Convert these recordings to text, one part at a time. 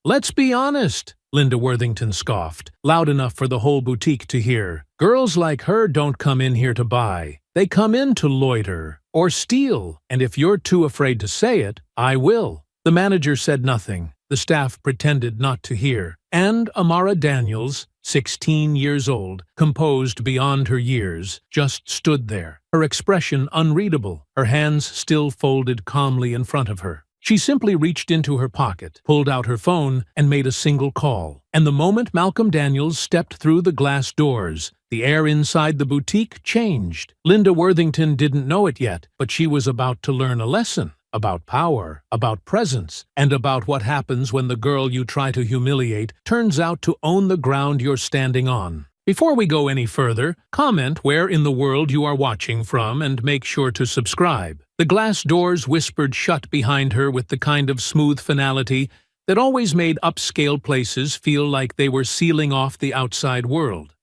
Let's be honest, Linda Worthington scoffed, loud enough for the whole boutique to hear. Girls like her don't come in here to buy. They come in to loiter or steal, and if you're too afraid to say it, I will. The manager said nothing. The staff pretended not to hear, and Amara Daniels, 16 years old, composed beyond her years, just stood there, her expression unreadable, her hands still folded calmly in front of her. She simply reached into her pocket, pulled out her phone, and made a single call. And the moment Malcolm Daniels stepped through the glass doors, the air inside the boutique changed. Linda Worthington didn't know it yet, but she was about to learn a lesson. About power, about presence, and about what happens when the girl you try to humiliate turns out to own the ground you're standing on. Before we go any further, comment where in the world you are watching from and make sure to subscribe. The glass doors whispered shut behind her with the kind of smooth finality that always made upscale places feel like they were sealing off the outside world.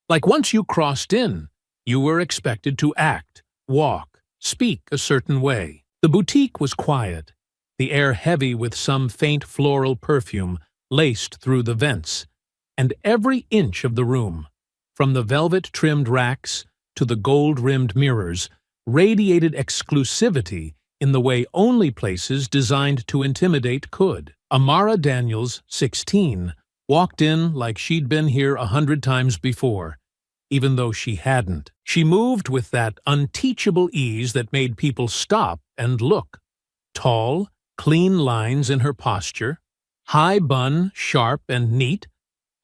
Like once you crossed in, you were expected to act, walk, speak a certain way. The boutique was quiet, the air heavy with some faint floral perfume laced through the vents, and every inch of the room, from the velvet-trimmed racks to the gold-rimmed mirrors, radiated exclusivity in the way only places designed to intimidate could. Amara Daniels, 16, walked in like she'd been here 100 times before, even though she hadn't. She moved with that unteachable ease that made people stop and look. Tall, clean lines in her posture, high bun, sharp and neat,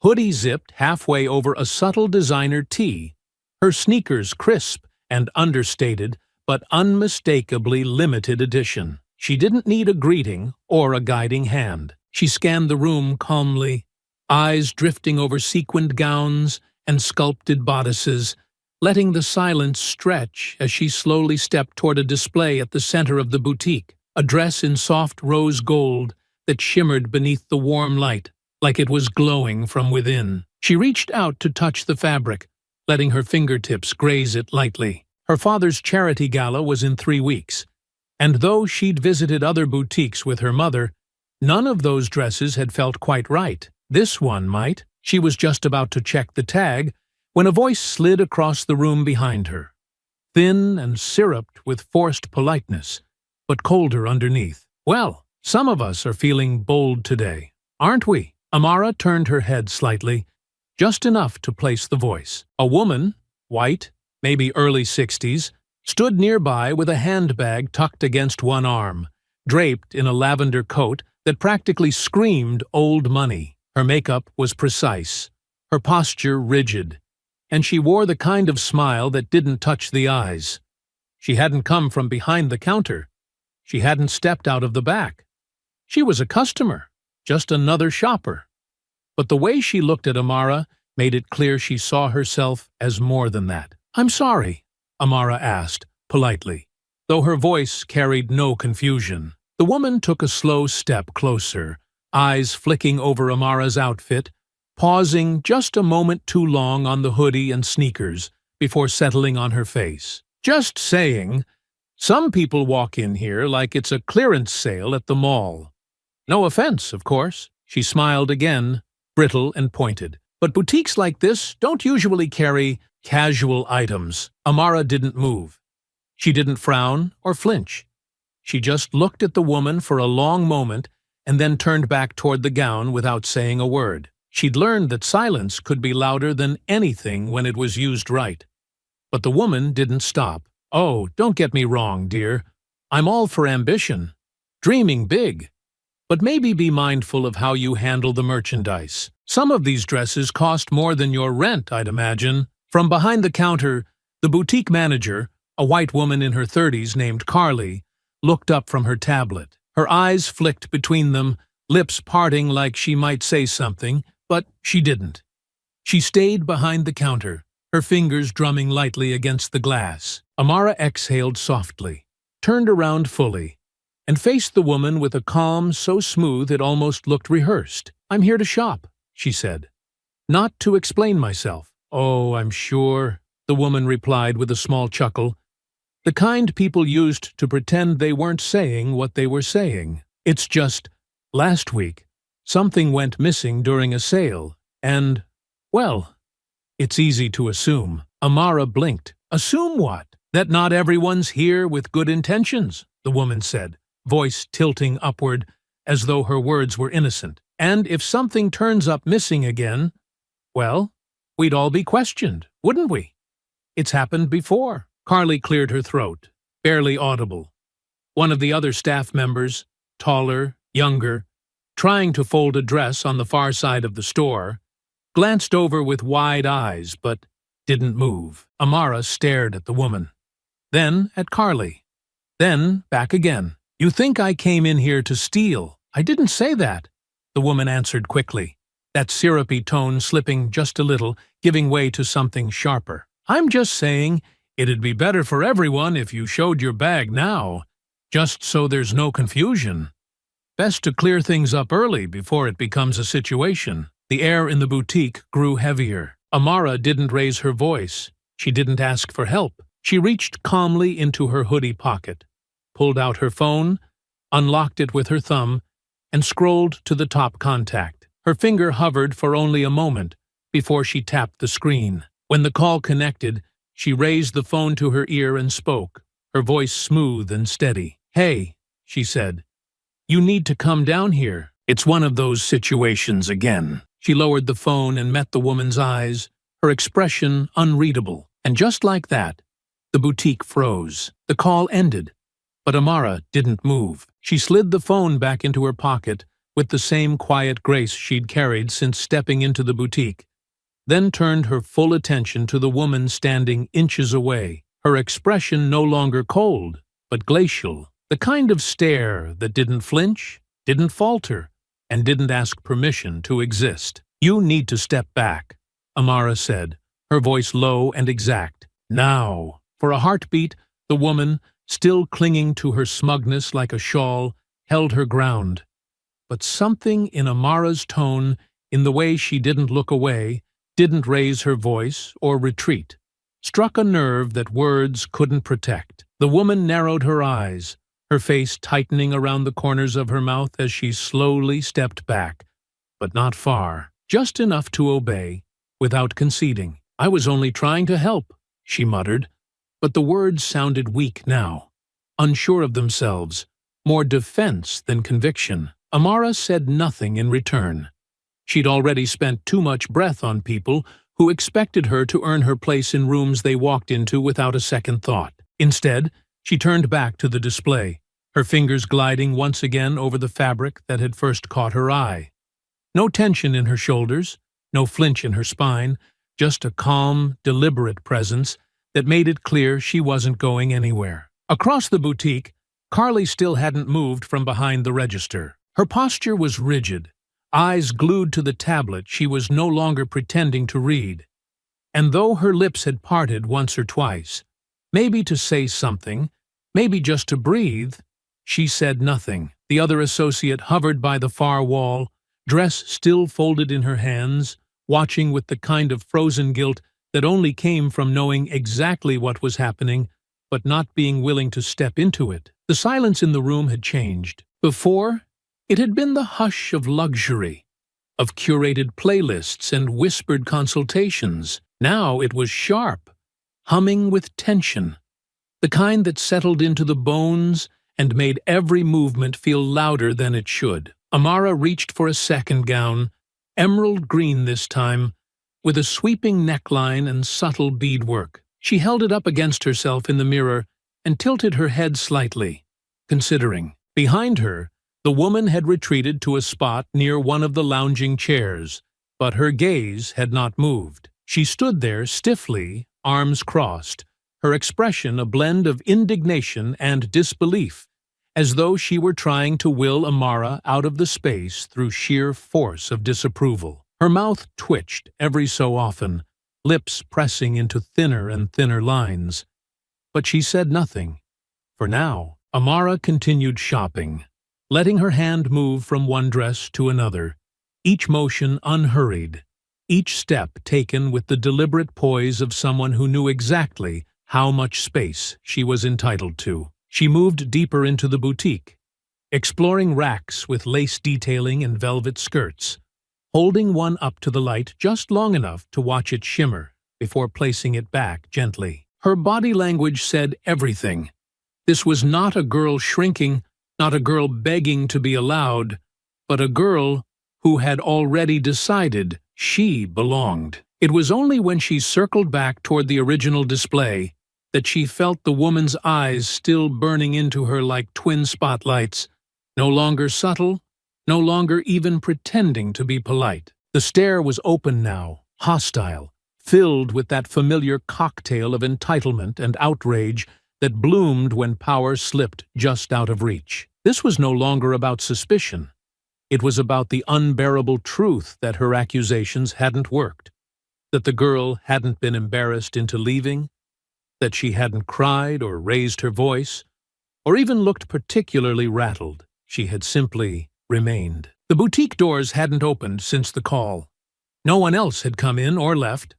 hoodie zipped halfway over a subtle designer tee, her sneakers crisp and understated, but unmistakably limited edition. She didn't need a greeting or a guiding hand. She scanned the room calmly, eyes drifting over sequined gowns and sculpted bodices, letting the silence stretch as she slowly stepped toward a display at the center of the boutique, a dress in soft rose gold that shimmered beneath the warm light, like it was glowing from within. She reached out to touch the fabric, letting her fingertips graze it lightly. Her father's charity gala was in 3 weeks, and though she'd visited other boutiques with her mother, none of those dresses had felt quite right. This one might. She was just about to check the tag when a voice slid across the room behind her, thin and syruped with forced politeness, but colder underneath. Well, some of us are feeling bold today, aren't we? Amara turned her head slightly, just enough to place the voice. A woman, white, maybe early 60s, stood nearby with a handbag tucked against one arm, draped in a lavender coat that practically screamed old money. Her makeup was precise, her posture rigid, and she wore the kind of smile that didn't touch the eyes. She hadn't come from behind the counter. She hadn't stepped out of the back. She was a customer, just another shopper. But the way she looked at Amara made it clear she saw herself as more than that. "I'm sorry," Amara asked, politely, though her voice carried no confusion. The woman took a slow step closer, eyes flicking over Amara's outfit, pausing just a moment too long on the hoodie and sneakers before settling on her face. "Just saying, some people walk in here like it's a clearance sale at the mall. No offense, of course." She smiled again, brittle and pointed. "But boutiques like this don't usually carry casual items." Amara didn't move. She didn't frown or flinch. She just looked at the woman for a long moment and then turned back toward the gown without saying a word. She'd learned that silence could be louder than anything when it was used right. But the woman didn't stop. "Oh, don't get me wrong, dear. I'm all for ambition, dreaming big. But maybe be mindful of how you handle the merchandise. Some of these dresses cost more than your rent, I'd imagine." From behind the counter, the boutique manager, a white woman in her 30s named Carly, looked up from her tablet. Her eyes flicked between them, lips parting like she might say something, but she didn't. She stayed behind the counter, her fingers drumming lightly against the glass. Amara exhaled softly, turned around fully, and faced the woman with a calm so smooth it almost looked rehearsed. "I'm here to shop," she said. "Not to explain myself." "Oh, I'm sure," the woman replied with a small chuckle, the kind people used to pretend they weren't saying what they were saying. "It's just, last week, Something went missing during a sale, and, well, it's easy to assume. Amara blinked. Assume what? That not everyone's here with good intentions, the woman said, voice tilting upward as though her words were innocent. And if something turns up missing again, well, we'd all be questioned, wouldn't we? It's happened before. Carly cleared her throat, barely audible. One of the other staff members, taller, younger, trying to fold a dress on the far side of the store, glanced over with wide eyes but didn't move. Amara stared at the woman, then at Carly, then back again. You think I came in here to steal? I didn't say that, the woman answered quickly, that syrupy tone slipping just a little, giving way to something sharper. I'm just saying it'd be better for everyone if you showed your bag now, just so there's no confusion. Best to clear things up early before it becomes a situation. The air in the boutique grew heavier. Amara didn't raise her voice. She didn't ask for help. She reached calmly into her hoodie pocket, pulled out her phone, unlocked it with her thumb, and scrolled to the top contact. Her finger hovered for only a moment before she tapped the screen. When the call connected, she raised the phone to her ear and spoke, her voice smooth and steady. Hey, she said. You need to come down here. It's one of those situations again. She lowered the phone and met the woman's eyes, her expression unreadable. And just like that, the boutique froze. The call ended, but Amara didn't move. She slid the phone back into her pocket with the same quiet grace she'd carried since stepping into the boutique, then turned her full attention to the woman standing inches away, her expression no longer cold, but glacial. The kind of stare that didn't flinch, didn't falter, and didn't ask permission to exist. You need to step back, Amara said, her voice low and exact. Now. For a heartbeat, the woman, still clinging to her smugness like a shawl, held her ground. But something in Amara's tone, in the way she didn't look away, didn't raise her voice or retreat, struck a nerve that words couldn't protect. The woman narrowed her eyes, her face tightening around the corners of her mouth as she slowly stepped back, but not far, just enough to obey, without conceding. I was only trying to help, she muttered, but the words sounded weak now, unsure of themselves, more defense than conviction. Amara said nothing in return. She'd already spent too much breath on people who expected her to earn her place in rooms they walked into without a second thought. Instead, she turned back to the display, her fingers gliding once again over the fabric that had first caught her eye. No tension in her shoulders, no flinch in her spine, just a calm, deliberate presence that made it clear she wasn't going anywhere. Across the boutique, Carly still hadn't moved from behind the register. Her posture was rigid, eyes glued to the tablet she was no longer pretending to read. And though her lips had parted once or twice, maybe to say something, maybe just to breathe, she said nothing. The other associate hovered by the far wall, dress still folded in her hands, watching with the kind of frozen guilt that only came from knowing exactly what was happening, but not being willing to step into it. The silence in the room had changed. Before, it had been the hush of luxury, of curated playlists and whispered consultations. Now it was sharp, humming with tension, the kind that settled into the bones and made every movement feel louder than it should. Amara reached for a second gown, emerald green this time, with a sweeping neckline and subtle beadwork. She held it up against herself in the mirror and tilted her head slightly, considering. Behind her, the woman had retreated to a spot near one of the lounging chairs, but her gaze had not moved. She stood there stiffly, arms crossed, her expression a blend of indignation and disbelief, as though she were trying to will Amara out of the space through sheer force of disapproval. Her mouth twitched every so often, lips pressing into thinner and thinner lines. But she said nothing. For now, Amara continued shopping, letting her hand move from one dress to another, each motion unhurried, each step taken with the deliberate poise of someone who knew exactly how much space she was entitled to. She moved deeper into the boutique, exploring racks with lace detailing and velvet skirts, holding one up to the light just long enough to watch it shimmer before placing it back gently. Her body language said everything. This was not a girl shrinking, not a girl begging to be allowed, but a girl who had already decided she belonged. It was only when she circled back toward the original display that she felt the woman's eyes still burning into her like twin spotlights, no longer subtle, no longer even pretending to be polite. The stare was open now, hostile, filled with that familiar cocktail of entitlement and outrage that bloomed when power slipped just out of reach. This was no longer about suspicion. It was about the unbearable truth that her accusations hadn't worked, that the girl hadn't been embarrassed into leaving, that she hadn't cried or raised her voice, or even looked particularly rattled. She had simply remained. The boutique doors hadn't opened since the call. No one else had come in or left.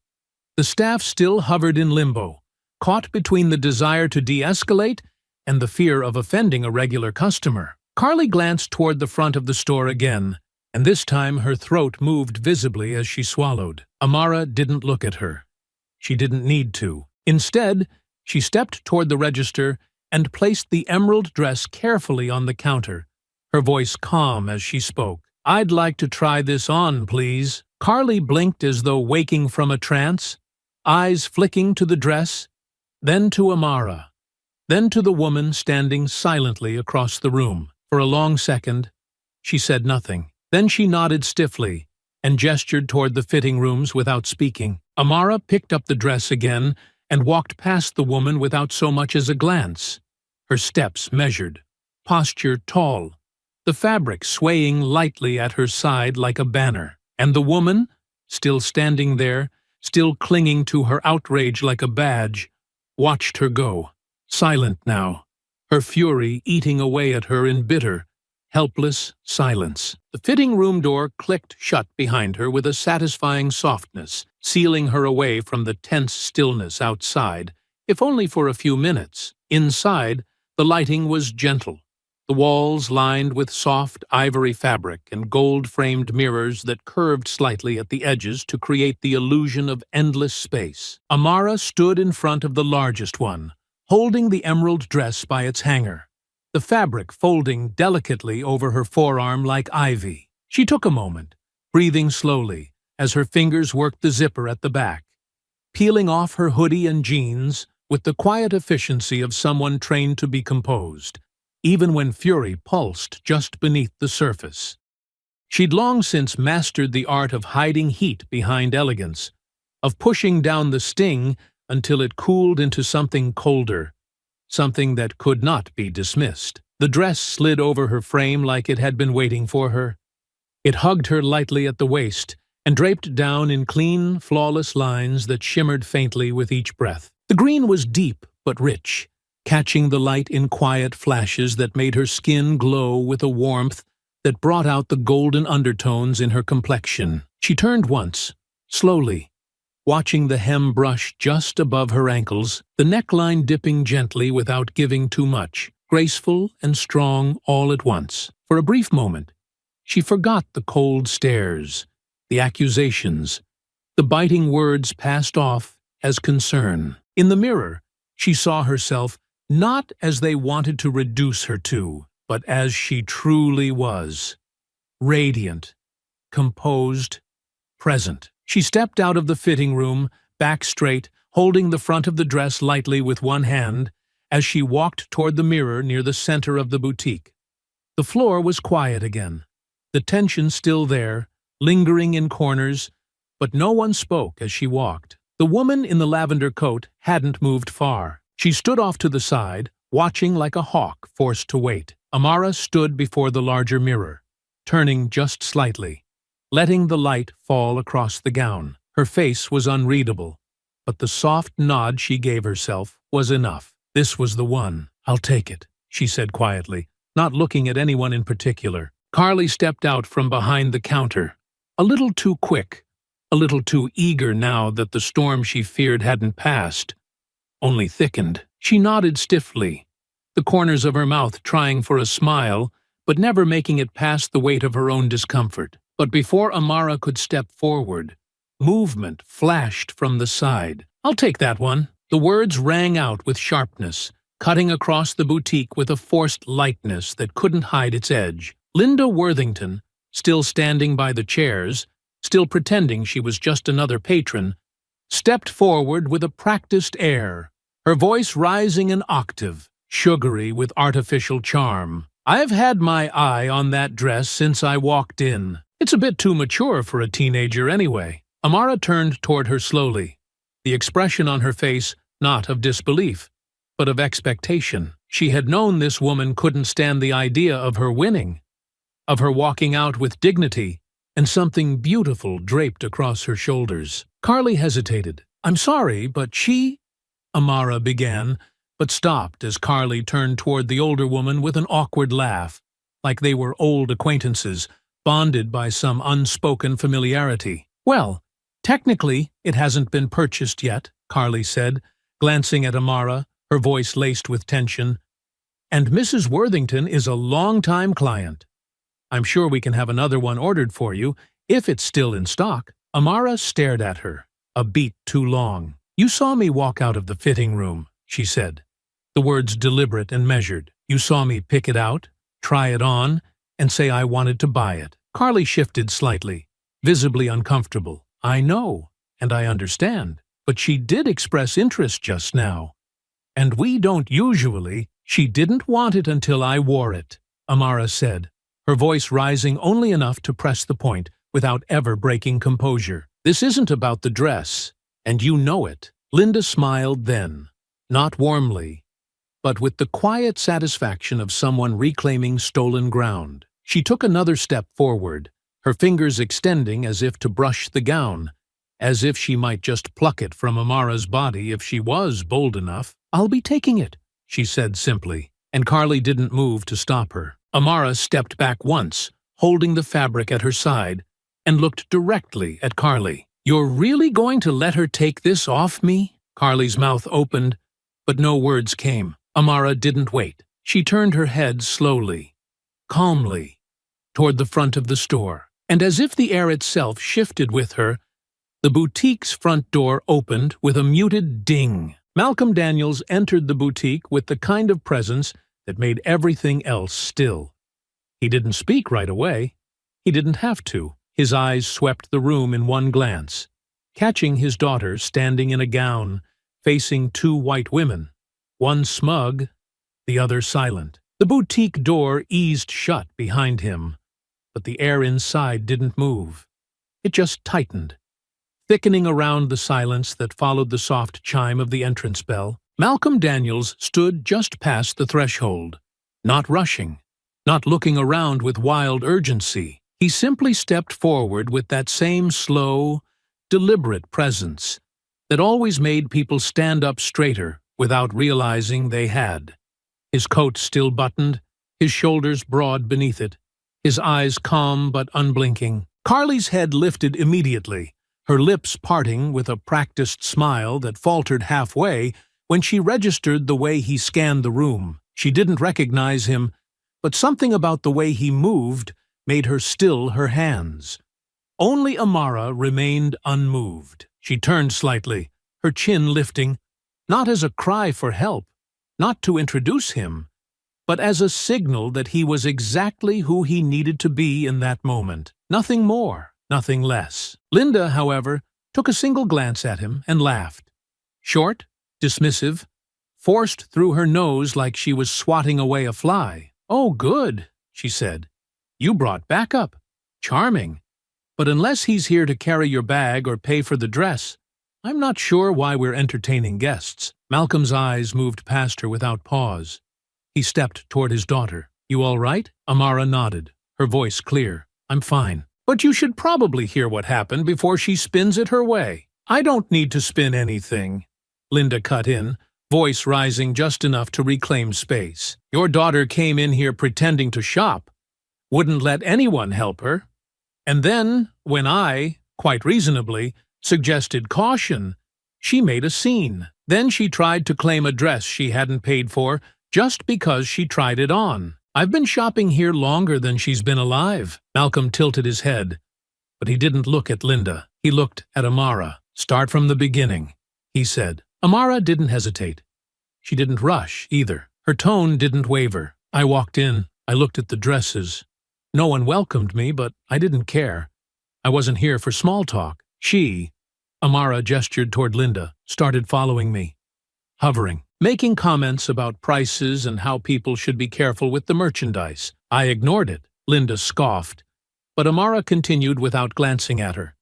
The staff still hovered in limbo, caught between the desire to de-escalate and the fear of offending a regular customer. Carly glanced toward the front of the store again, and this time her throat moved visibly as she swallowed. Amara didn't look at her. She didn't need to. Instead, she stepped toward the register and placed the emerald dress carefully on the counter, her voice calm as she spoke. "I'd like to try this on, please." Carly blinked as though waking from a trance, eyes flicking to the dress, then to Amara, then to the woman standing silently across the room. For a long second, she said nothing. Then she nodded stiffly and gestured toward the fitting rooms without speaking. Amara picked up the dress again and walked past the woman without so much as a glance, her steps measured, posture tall, the fabric swaying lightly at her side like a banner. And the woman, still standing there, still clinging to her outrage like a badge, watched her go, silent now, her fury eating away at her in bitter, helpless silence. The fitting room door clicked shut behind her with a satisfying softness, sealing her away from the tense stillness outside, if only for a few minutes. Inside, the lighting was gentle, the walls lined with soft ivory fabric and gold-framed mirrors that curved slightly at the edges to create the illusion of endless space. Amara stood in front of the largest one, holding the emerald dress by its hanger, the fabric folding delicately over her forearm like ivy. She took a moment, breathing slowly, as her fingers worked the zipper at the back, peeling off her hoodie and jeans with the quiet efficiency of someone trained to be composed, even when fury pulsed just beneath the surface. She'd long since mastered the art of hiding heat behind elegance, of pushing down the sting until it cooled into something colder, something that could not be dismissed. The dress slid over her frame like it had been waiting for her. It hugged her lightly at the waist and draped down in clean, flawless lines that shimmered faintly with each breath. The green was deep but rich, catching the light in quiet flashes that made her skin glow with a warmth that brought out the golden undertones in her complexion. She turned once, slowly, watching the hem brush just above her ankles, the neckline dipping gently without giving too much, graceful and strong all at once. For a brief moment, she forgot the cold stares, the accusations, the biting words passed off as concern. In the mirror, she saw herself not as they wanted to reduce her to, but as she truly was, radiant, composed, present. She stepped out of the fitting room, back straight, holding the front of the dress lightly with one hand, as she walked toward the mirror near the center of the boutique. The floor was quiet again, the tension still there, lingering in corners, but no one spoke as she walked. The woman in the lavender coat hadn't moved far. She stood off to the side, watching like a hawk forced to wait. Amara stood before the larger mirror, turning just slightly, letting the light fall across the gown. Her face was unreadable, but the soft nod she gave herself was enough. This was the one. "I'll take it," she said quietly, not looking at anyone in particular. Carly stepped out from behind the counter, a little too quick, a little too eager now that the storm she feared hadn't passed, only thickened. She nodded stiffly, the corners of her mouth trying for a smile, but never making it past the weight of her own discomfort. But before Amara could step forward, movement flashed from the side. "I'll take that one." The words rang out with sharpness, cutting across the boutique with a forced lightness that couldn't hide its edge. Linda Worthington, still standing by the chairs, still pretending she was just another patron, stepped forward with a practiced air, her voice rising an octave, sugary with artificial charm. "I've had my eye on that dress since I walked in. It's a bit too mature for a teenager anyway." Amara turned toward her slowly, the expression on her face not of disbelief, but of expectation. She had known this woman couldn't stand the idea of her winning, of her walking out with dignity and something beautiful draped across her shoulders. Carly hesitated. "I'm sorry, but Amara began, but stopped as Carly turned toward the older woman with an awkward laugh, like they were old acquaintances, bonded by some unspoken familiarity. "Well, technically, it hasn't been purchased yet," Carly said, glancing at Amara, her voice laced with tension. "And Mrs. Worthington is a long-time client. I'm sure we can have another one ordered for you, if it's still in stock." Amara stared at her, a beat too long. "You saw me walk out of the fitting room," she said, the words deliberate and measured. "You saw me pick it out, try it on, and say I wanted to buy it." Carly shifted slightly, visibly uncomfortable. "I know, and I understand, but she did express interest just now. And we don't usually—" "She didn't want it until I wore it," Amara said, her voice rising only enough to press the point without ever breaking composure. "This isn't about the dress, and you know it." Linda smiled then, not warmly, but with the quiet satisfaction of someone reclaiming stolen ground. She took another step forward, her fingers extending as if to brush the gown, as if she might just pluck it from Amara's body if she was bold enough. "I'll be taking it," she said simply, and Carly didn't move to stop her. Amara stepped back once, holding the fabric at her side, and looked directly at Carly. "You're really going to let her take this off me?" Carly's mouth opened, but no words came. Amara didn't wait. She turned her head slowly, calmly, toward the front of the store, and as if the air itself shifted with her, the boutique's front door opened with a muted ding. Malcolm Daniels entered the boutique with the kind of presence that made everything else still. He didn't speak right away. He didn't have to. His eyes swept the room in one glance, catching his daughter standing in a gown, facing two white women, one smug, the other silent. The boutique door eased shut behind him, but the air inside didn't move. It just tightened, thickening around the silence that followed the soft chime of the entrance bell. Malcolm Daniels stood just past the threshold, not rushing, not looking around with wild urgency. He simply stepped forward with that same slow, deliberate presence that always made people stand up straighter without realizing they had. His coat still buttoned, his shoulders broad beneath it, his eyes calm but unblinking. Carly's head lifted immediately, her lips parting with a practiced smile that faltered halfway when she registered the way he scanned the room. She didn't recognize him, but something about the way he moved made her still her hands. Only Amara remained unmoved. She turned slightly, her chin lifting, not as a cry for help, not to introduce him, but as a signal that he was exactly who he needed to be in that moment. Nothing more, nothing less. Linda, however, took a single glance at him and laughed. Short, dismissive, forced through her nose like she was swatting away a fly. "Oh, good," she said. "You brought backup. Charming. But unless he's here to carry your bag or pay for the dress, I'm not sure why we're entertaining guests." Malcolm's eyes moved past her without pause. He stepped toward his daughter. "You all right?" Amara nodded, her voice clear. "I'm fine. But you should probably hear what happened before she spins it her way." "I don't need to spin anything," Linda cut in, voice rising just enough to reclaim space. "Your daughter came in here pretending to shop, wouldn't let anyone help her. And then, when I, quite reasonably, suggested caution, she made a scene. Then she tried to claim a dress she hadn't paid for just because she tried it on. I've been shopping here longer than she's been alive. Malcolm tilted his head, but he didn't look at Linda. He looked at Amara. Start from the beginning, he said. Amara didn't hesitate. She didn't rush, either. Her tone didn't waver. I walked in. I looked at the dresses. No one welcomed me, but I didn't care. I wasn't here for small talk. She, Amara gestured toward Linda, started following me, hovering, making comments about prices and how people should be careful with the merchandise. I ignored it. Linda scoffed, but Amara continued without glancing at her.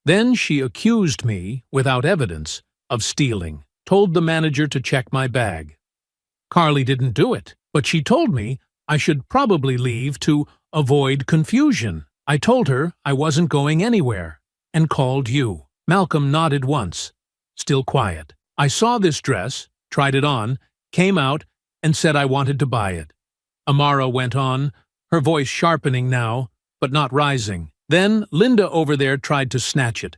Then she accused me, without evidence, of stealing, told the manager to check my bag. Carly didn't do it, but she told me I should probably leave to avoid confusion. I told her I wasn't going anywhere, and called you. Malcolm nodded once, still quiet. I saw this dress, tried it on, came out, and said I wanted to buy it. Amara went on, her voice sharpening now, but not rising. Then Linda over there tried to snatch it,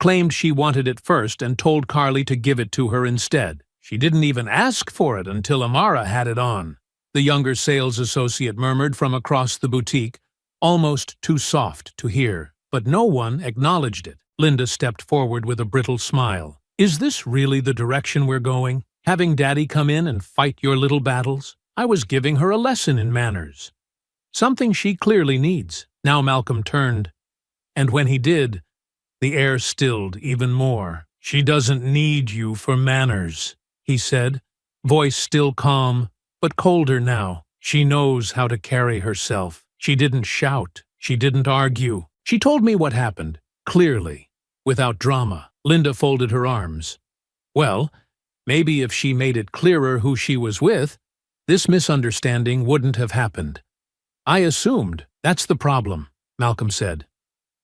claimed she wanted it first and told Carly to give it to her instead. She didn't even ask for it until Amara had it on. The younger sales associate murmured from across the boutique, almost too soft to hear, but no one acknowledged it. Linda stepped forward with a brittle smile. Is this really the direction we're going? Having Daddy come in and fight your little battles? I was giving her a lesson in manners. Something she clearly needs. Now Malcolm turned, and when he did, the air stilled even more. She doesn't need you for manners, he said, voice still calm, but colder now. She knows how to carry herself. She didn't shout. She didn't argue. She told me what happened, clearly, without drama. Linda folded her arms. Well, maybe if she made it clearer who she was with, this misunderstanding wouldn't have happened. I assumed. That's the problem, Malcolm said.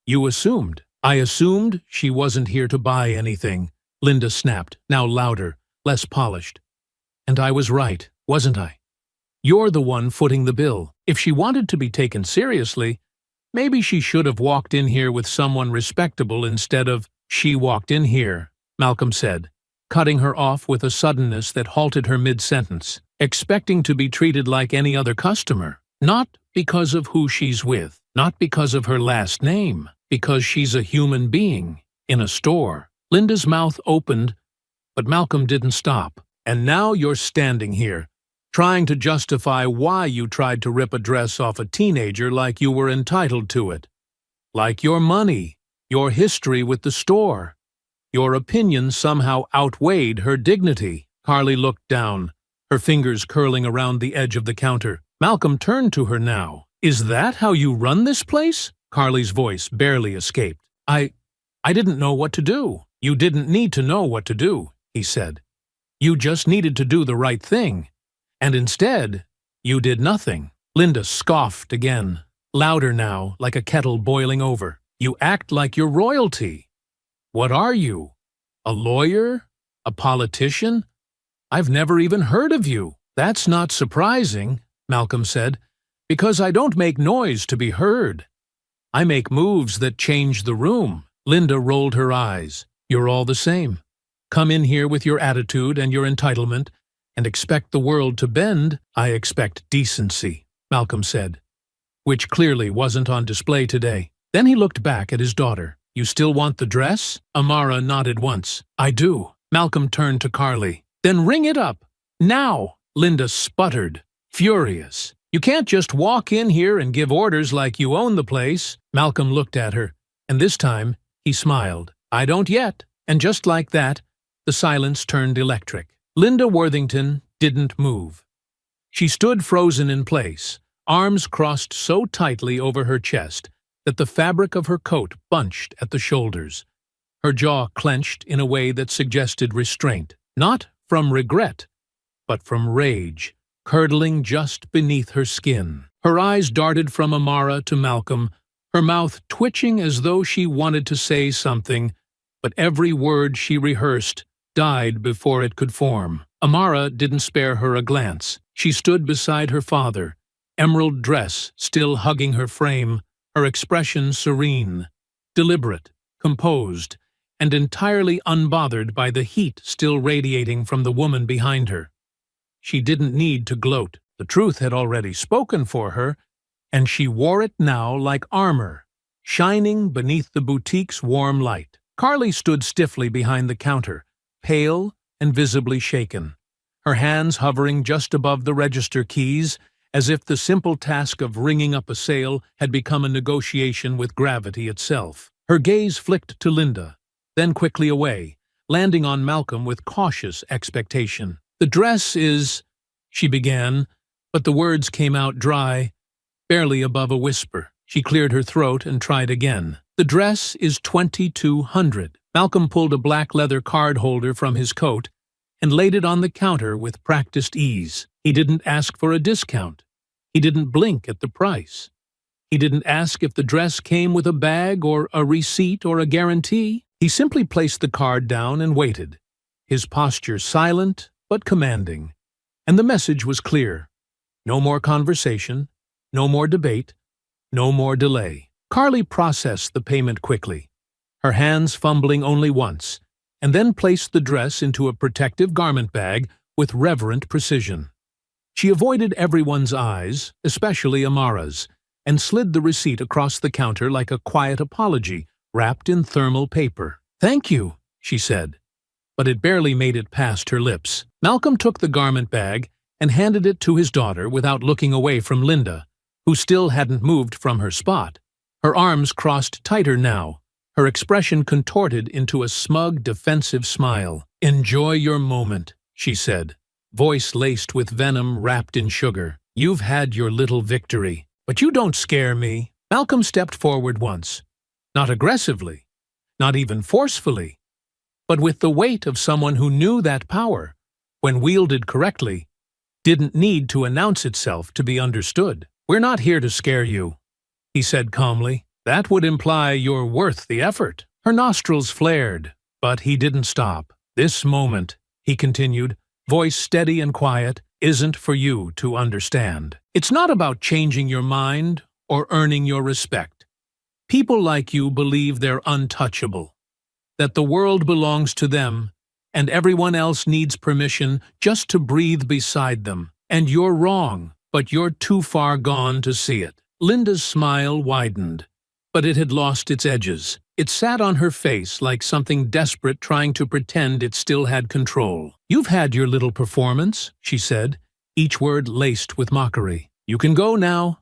You assumed. I assumed she wasn't here to buy anything, Linda snapped, now louder, less polished. And I was right, wasn't I? You're the one footing the bill. If she wanted to be taken seriously, maybe she should have walked in here with someone respectable instead of, she walked in here, Malcolm said, cutting her off with a suddenness that halted her mid-sentence, expecting to be treated like any other customer. Not because of who she's with, not because of her last name, because she's a human being in a store. Linda's mouth opened, but Malcolm didn't stop. And now you're standing here, trying to justify why you tried to rip a dress off a teenager like you were entitled to it. Like your money, your history with the store. Your opinion somehow outweighed her dignity. Carly looked down, her fingers curling around the edge of the counter. Malcolm turned to her now. Is that how you run this place? Carly's voice barely escaped. I didn't know what to do. You didn't need to know what to do, he said. You just needed to do the right thing. And instead, you did nothing. Linda scoffed again, louder now, like a kettle boiling over. You act like you're royalty. What are you? A lawyer? A politician? I've never even heard of you. That's not surprising, Malcolm said, because I don't make noise to be heard. I make moves that change the room. Linda rolled her eyes. You're all the same. Come in here with your attitude and your entitlement and expect the world to bend. I expect decency, Malcolm said, which clearly wasn't on display today. Then he looked back at his daughter. You still want the dress? Amara nodded once. I do. Malcolm turned to Carly. Then ring it up. Now! Linda sputtered, furious. You can't just walk in here and give orders like you own the place. Malcolm looked at her, and this time he smiled. I don't yet. And just like that, the silence turned electric. Linda Worthington didn't move. She stood frozen in place, arms crossed so tightly over her chest that the fabric of her coat bunched at the shoulders. Her jaw clenched in a way that suggested restraint, not from regret, but from rage, curdling just beneath her skin. Her eyes darted from Amara to Malcolm, her mouth twitching as though she wanted to say something, but every word she rehearsed died before it could form. Amara didn't spare her a glance. She stood beside her father, emerald dress still hugging her frame, her expression serene, deliberate, composed, and entirely unbothered by the heat still radiating from the woman behind her. She didn't need to gloat. The truth had already spoken for her, and she wore it now like armor, shining beneath the boutique's warm light. Carly stood stiffly behind the counter, pale and visibly shaken, her hands hovering just above the register keys, as if the simple task of ringing up a sale had become a negotiation with gravity itself. Her gaze flicked to Linda, then quickly away, landing on Malcolm with cautious expectation. "The dress is—" she began, but the words came out dry, barely above a whisper. She cleared her throat and tried again. "The dress is $2,200. Malcolm pulled a black leather card holder from his coat and laid it on the counter with practiced ease. He didn't ask for a discount. He didn't blink at the price. He didn't ask if the dress came with a bag or a receipt or a guarantee. He simply placed the card down and waited, his posture silent but commanding. And the message was clear. No more conversation, no more debate, no more delay. Carly processed the payment quickly, her hands fumbling only once, and then placed the dress into a protective garment bag with reverent precision. She avoided everyone's eyes, especially Amara's, and slid the receipt across the counter like a quiet apology wrapped in thermal paper. "Thank you," she said, but it barely made it past her lips. Malcolm took the garment bag and handed it to his daughter without looking away from Linda, who still hadn't moved from her spot. Her arms crossed tighter now, her expression contorted into a smug, defensive smile. "Enjoy your moment," she said, voice laced with venom wrapped in sugar. "You've had your little victory, but you don't scare me." Malcolm stepped forward once, not aggressively, not even forcefully, but with the weight of someone who knew that power, when wielded correctly, didn't need to announce itself to be understood. "We're not here to scare you," he said calmly. "That would imply you're worth the effort." Her nostrils flared, but he didn't stop. "This moment," he continued, voice steady and quiet, "isn't for you to understand. It's not about changing your mind or earning your respect. People like you believe they're untouchable, that the world belongs to them, and everyone else needs permission just to breathe beside them. And you're wrong, but you're too far gone to see it." Linda's smile widened, but it had lost its edges. It sat on her face like something desperate trying to pretend it still had control. "You've had your little performance," she said, each word laced with mockery. "You can go now.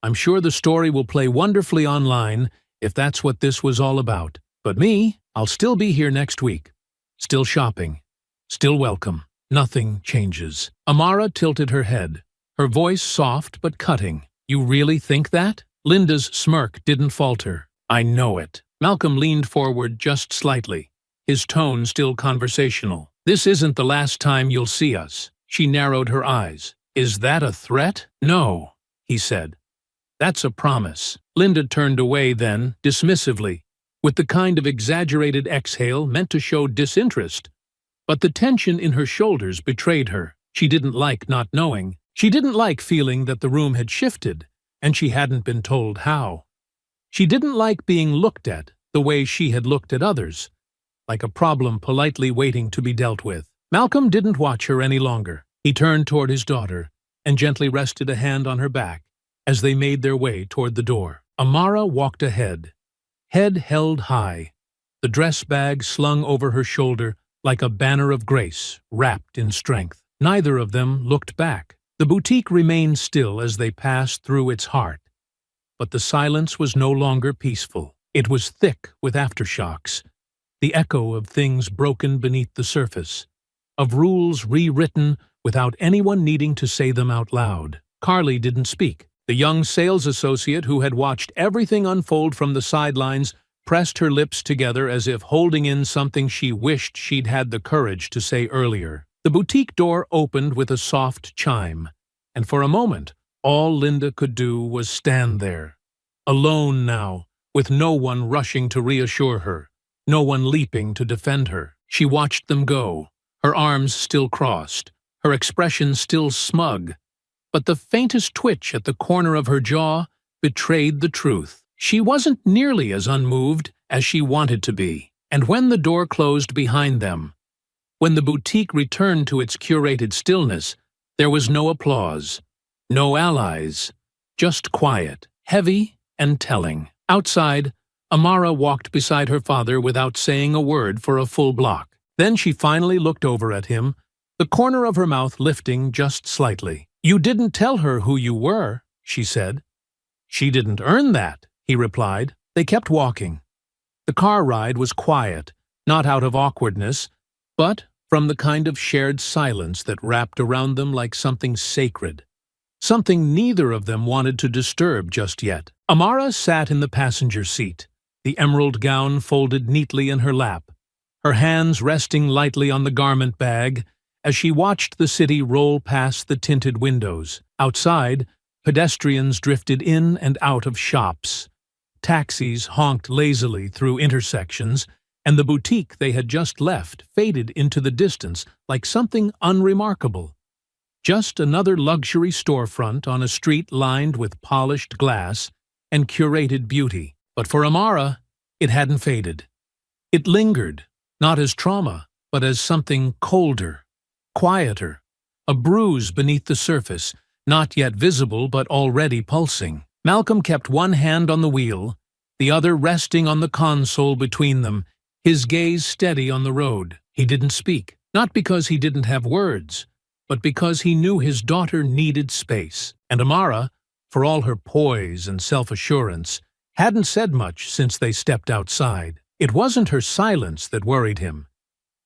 I'm sure the story will play wonderfully online if that's what this was all about. But me, I'll still be here next week. Still shopping. Still welcome. Nothing changes." Amara tilted her head, her voice soft but cutting. "You really think that?" Linda's smirk didn't falter. "I know it." Malcolm leaned forward just slightly, his tone still conversational. "This isn't the last time you'll see us." She narrowed her eyes. "Is that a threat?" "No," he said. "That's a promise." Linda turned away then, dismissively, with the kind of exaggerated exhale meant to show disinterest. But the tension in her shoulders betrayed her. She didn't like not knowing. She didn't like feeling that the room had shifted, and she hadn't been told how. She didn't like being looked at the way she had looked at others, like a problem politely waiting to be dealt with. Malcolm didn't watch her any longer. He turned toward his daughter and gently rested a hand on her back as they made their way toward the door. Amara walked ahead, head held high, the dress bag slung over her shoulder like a banner of grace wrapped in strength. Neither of them looked back. The boutique remained still as they passed through its heart, but the silence was no longer peaceful. It was thick with aftershocks, the echo of things broken beneath the surface, of rules rewritten without anyone needing to say them out loud. Carly didn't speak. The young sales associate who had watched everything unfold from the sidelines pressed her lips together as if holding in something she wished she'd had the courage to say earlier. The boutique door opened with a soft chime, and for a moment, all Linda could do was stand there, alone now, with no one rushing to reassure her, no one leaping to defend her. She watched them go, her arms still crossed, her expression still smug, but the faintest twitch at the corner of her jaw betrayed the truth. She wasn't nearly as unmoved as she wanted to be. And when the door closed behind them, when the boutique returned to its curated stillness, there was no applause, No allies. Just quiet, heavy, and telling. Outside, Amara walked beside her father without saying a word for a full block. Then she finally looked over at him, the corner of her mouth lifting just slightly. "You didn't tell her who you were," she said. "She didn't earn that," he replied. They kept walking. The car ride was quiet, not out of awkwardness, but from the kind of shared silence that wrapped around them like something sacred. Something neither of them wanted to disturb just yet. Amara sat in the passenger seat, the emerald gown folded neatly in her lap, her hands resting lightly on the garment bag as she watched the city roll past the tinted windows. Outside, pedestrians drifted in and out of shops. Taxis honked lazily through intersections, and the boutique they had just left faded into the distance like something unremarkable. Just another luxury storefront on a street lined with polished glass and curated beauty. But for Amara, it hadn't faded. It lingered, not as trauma, but as something colder, quieter, a bruise beneath the surface, not yet visible but already pulsing. Malcolm kept one hand on the wheel, the other resting on the console between them, his gaze steady on the road. He didn't speak, not because he didn't have words, but because he knew his daughter needed space. And Amara, for all her poise and self-assurance, hadn't said much since they stepped outside. It wasn't her silence that worried him.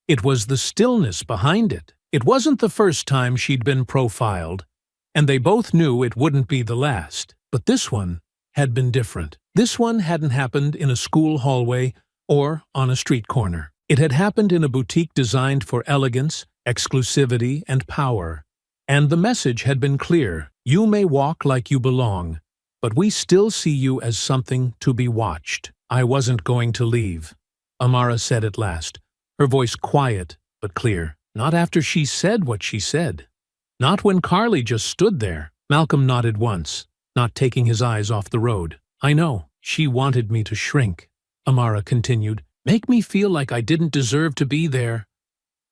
It was the stillness behind it. It wasn't the first time she'd been profiled, and they both knew it wouldn't be the last. But this one had been different. This one hadn't happened in a school hallway or on a street corner. It had happened in a boutique designed for elegance, exclusivity, and power. And the message had been clear: you may walk like you belong, but we still see you as something to be watched. "I wasn't going to leave," Amara said at last, her voice quiet but clear. Not after she said what she said. Not when Carly just stood there. Malcolm nodded once, not taking his eyes off the road. "I know. She wanted me to shrink," Amara continued. "Make me feel like I didn't deserve to be there.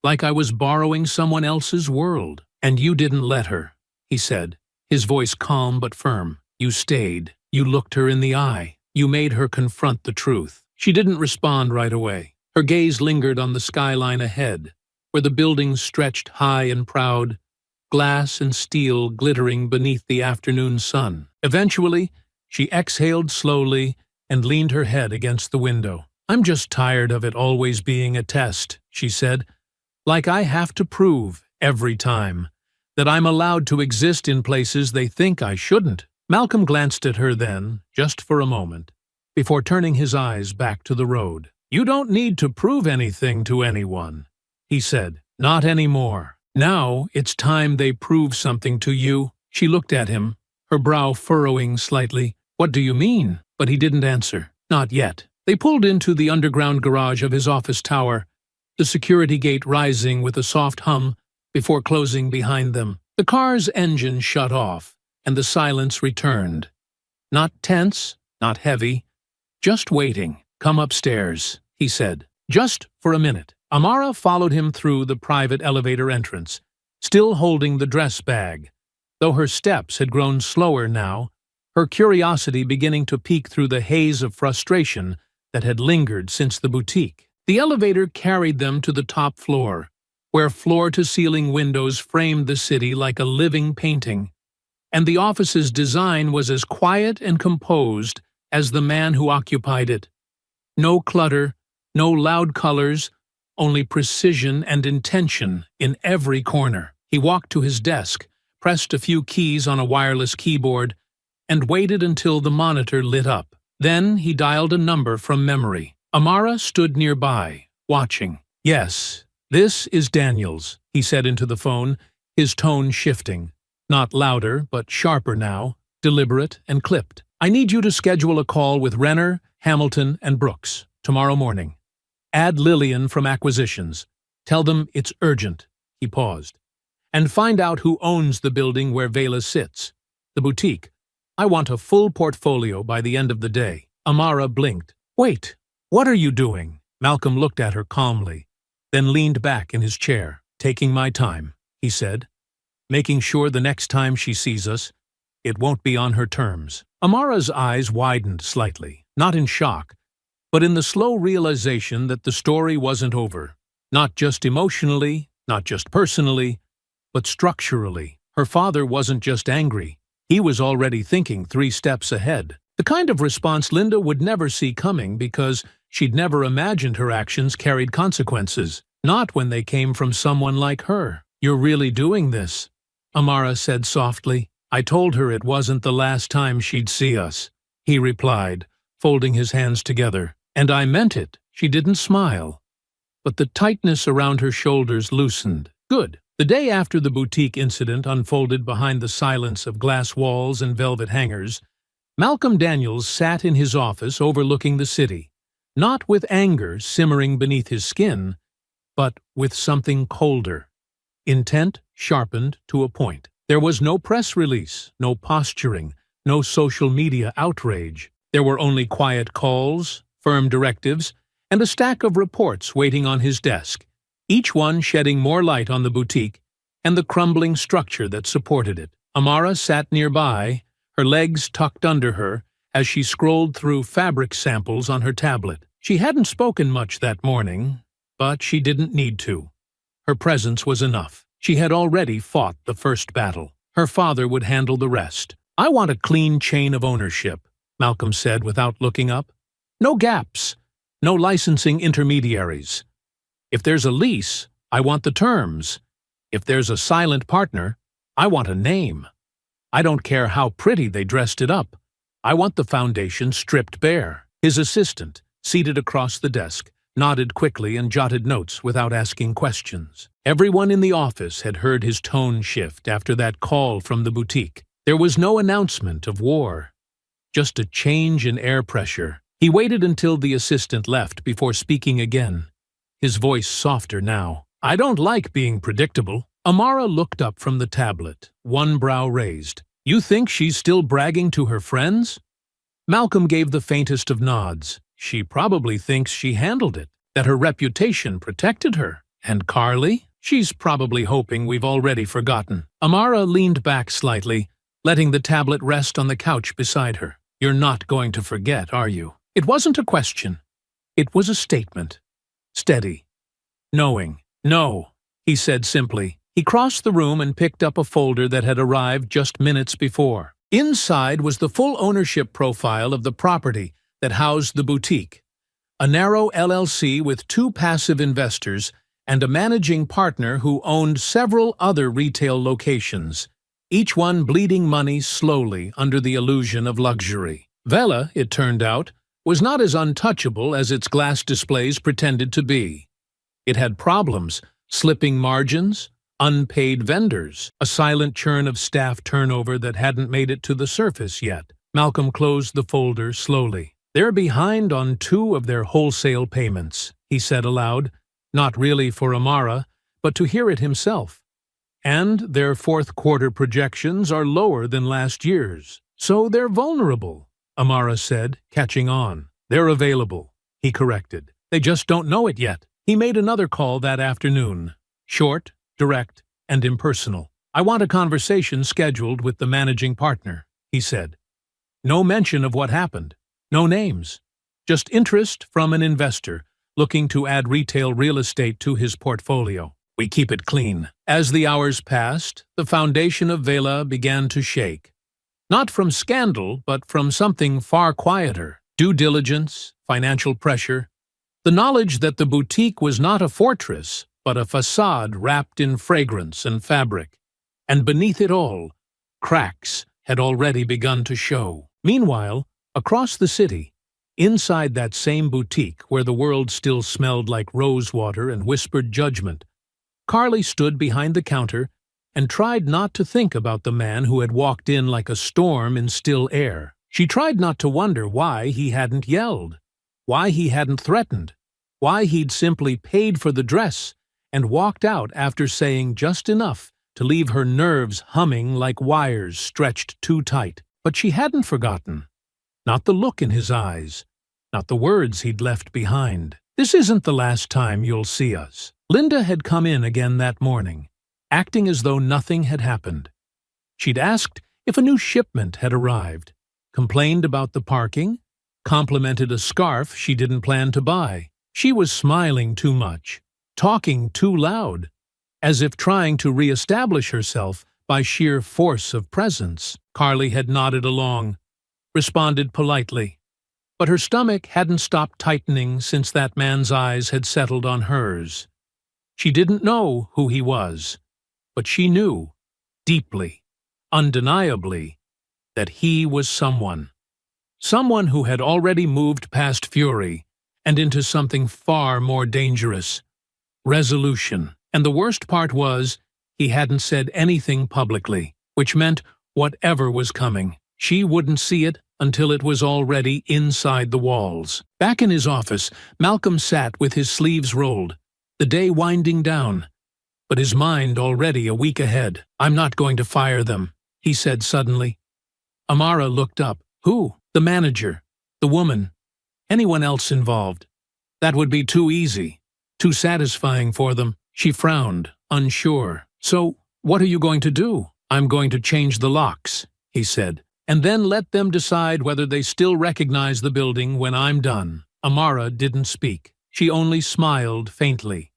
Like I was borrowing someone else's world. And you didn't let her," he said, his voice calm but firm. "You stayed. You looked her in the eye. You made her confront the truth." She didn't respond right away. Her gaze lingered on the skyline ahead, where the buildings stretched high and proud, glass and steel glittering beneath the afternoon sun. Eventually, she exhaled slowly and leaned her head against the window. "I'm just tired of it always being a test," she said. "Like I have to prove, every time, that I'm allowed to exist in places they think I shouldn't." Malcolm glanced at her then, just for a moment, before turning his eyes back to the road. "You don't need to prove anything to anyone," he said. "Not anymore. Now it's time they prove something to you." She looked at him, her brow furrowing slightly. "What do you mean?" But he didn't answer. Not yet. They pulled into the underground garage of his office tower, the security gate rising with a soft hum before closing behind them. The car's engine shut off, and the silence returned. Not tense, not heavy, just waiting. "Come upstairs," he said. "Just for a minute." Amara followed him through the private elevator entrance, still holding the dress bag. Though her steps had grown slower now, her curiosity beginning to peek through the haze of frustration that had lingered since the boutique. The elevator carried them to the top floor, where floor-to-ceiling windows framed the city like a living painting, and the office's design was as quiet and composed as the man who occupied it. No clutter, no loud colors, only precision and intention in every corner. He walked to his desk, pressed a few keys on a wireless keyboard, and waited until the monitor lit up. Then he dialed a number from memory. Amara stood nearby, watching. "Yes, this is Daniels," he said into the phone, his tone shifting. Not louder, but sharper now, deliberate and clipped. "I need you to schedule a call with Renner, Hamilton, and Brooks tomorrow morning. Add Lillian from Acquisitions. Tell them it's urgent." He paused. "And find out who owns the building where Vela sits. The boutique. I want a full portfolio by the end of the day." Amara blinked. "Wait, what are you doing?" Malcolm looked at her calmly, then leaned back in his chair. "Taking my time," he said. "Making sure the next time she sees us, It won't be on her terms. Amara's eyes widened slightly, not in shock, but in the slow realization that the story wasn't over. Not just emotionally, not just personally, but structurally. Her father wasn't just angry. He was already thinking 3 steps ahead. The kind of response Linda would never see coming because she'd never imagined her actions carried consequences. Not when they came from someone like her. "You're really doing this," Amara said softly. "I told her it wasn't the last time she'd see us," he replied, folding his hands together. "And I meant it." She didn't smile, but the tightness around her shoulders loosened. Good. The day after the boutique incident unfolded behind the silence of glass walls and velvet hangers, Malcolm Daniels sat in his office overlooking the city, not with anger simmering beneath his skin, but with something colder. Intent sharpened to a point. There was no press release, no posturing, no social media outrage. There were only quiet calls, firm directives, and a stack of reports waiting on his desk, each one shedding more light on the boutique and the crumbling structure that supported it. Amara sat nearby, her legs tucked under her, as she scrolled through fabric samples on her tablet. She hadn't spoken much that morning, but she didn't need to. Her presence was enough. She had already fought the first battle. Her father would handle the rest. "I want a clean chain of ownership," Malcolm said without looking up. "No gaps, no licensing intermediaries. If there's a lease, I want the terms. If there's a silent partner, I want a name. I don't care how pretty they dressed it up. I want the foundation stripped bare." His assistant, seated across the desk, nodded quickly and jotted notes without asking questions. Everyone in the office had heard his tone shift after that call from the boutique. There was no announcement of war, just a change in air pressure. He waited until the assistant left before speaking again, his voice softer now. "I don't like being predictable." Amara looked up from the tablet, one brow raised. "You think she's still bragging to her friends?" Malcolm gave the faintest of nods. "She probably thinks she handled it, that her reputation protected her. And Carly? She's probably hoping we've already forgotten." Amara leaned back slightly, letting the tablet rest on the couch beside her. "You're not going to forget, are you?" It wasn't a question. It was a statement. Steady. Knowing. "No," he said simply. He crossed the room and picked up a folder that had arrived just minutes before. Inside was the full ownership profile of the property that housed the boutique. A narrow LLC with 2 passive investors and a managing partner who owned several other retail locations, each one bleeding money slowly under the illusion of luxury. Vela, it turned out, was not as untouchable as its glass displays pretended to be. It had problems, slipping margins, unpaid vendors, a silent churn of staff turnover that hadn't made it to the surface yet. Malcolm closed the folder slowly. "They're behind on 2 of their wholesale payments," he said aloud, not really for Amara, but to hear it himself. "And their 4th quarter projections are lower than last year's. So they're vulnerable," Amara said, catching on. "They're available," he corrected. "They just don't know it yet." He made another call that afternoon. Short, direct, and impersonal. "I want a conversation scheduled with the managing partner," he said. "No mention of what happened. No names. Just interest from an investor looking to add retail real estate to his portfolio. We keep it clean." As the hours passed, the foundation of Vela began to shake. Not from scandal, but from something far quieter. Due diligence, financial pressure, the knowledge that the boutique was not a fortress, but a facade wrapped in fragrance and fabric. And beneath it all, cracks had already begun to show. Meanwhile, across the city, inside that same boutique where the world still smelled like rosewater and whispered judgment, Carly stood behind the counter and tried not to think about the man who had walked in like a storm in still air. She tried not to wonder why he hadn't yelled, why he hadn't threatened, why he'd simply paid for the dress and walked out after saying just enough to leave her nerves humming like wires stretched too tight. But she hadn't forgotten. Not the look in his eyes, not the words he'd left behind. "This isn't the last time you'll see us." Linda had come in again that morning, acting as though nothing had happened. She'd asked If a new shipment had arrived, complained about the parking, complimented a scarf she didn't plan to buy. She was smiling too much, talking too loud, as if trying to re-establish herself by sheer force of presence. Carly had nodded along, responded politely, but her stomach hadn't stopped tightening since that man's eyes had settled on hers. She didn't know who he was, but she knew, deeply, undeniably, that he was someone. Someone who had already moved past fury and into something far more dangerous. Resolution. And the worst part was, he hadn't said anything publicly, which meant whatever was coming, she wouldn't see it until it was already inside the walls. Back in his office, Malcolm sat with his sleeves rolled, the day winding down, but his mind already a week ahead. "I'm not going to fire them," he said suddenly. Amara looked up. "Who?" "The manager, the woman, anyone else involved. That would be too easy, too satisfying for them." She frowned, unsure. "So, what are you going to do?" "I'm going to change the locks," he said, "and then let them decide whether they still recognize the building when I'm done." Amara didn't speak. She only smiled faintly,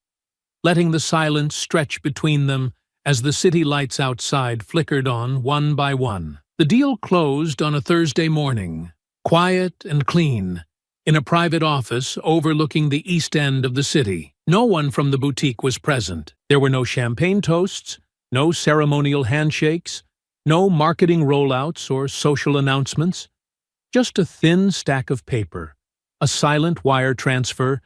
letting the silence stretch between them as the city lights outside flickered on one by one. The deal closed on a Thursday morning, quiet and clean, in a private office overlooking the east end of the city. No one from the boutique was present. There were no champagne toasts, no ceremonial handshakes, no marketing rollouts or social announcements. Just a thin stack of paper, a silent wire transfer,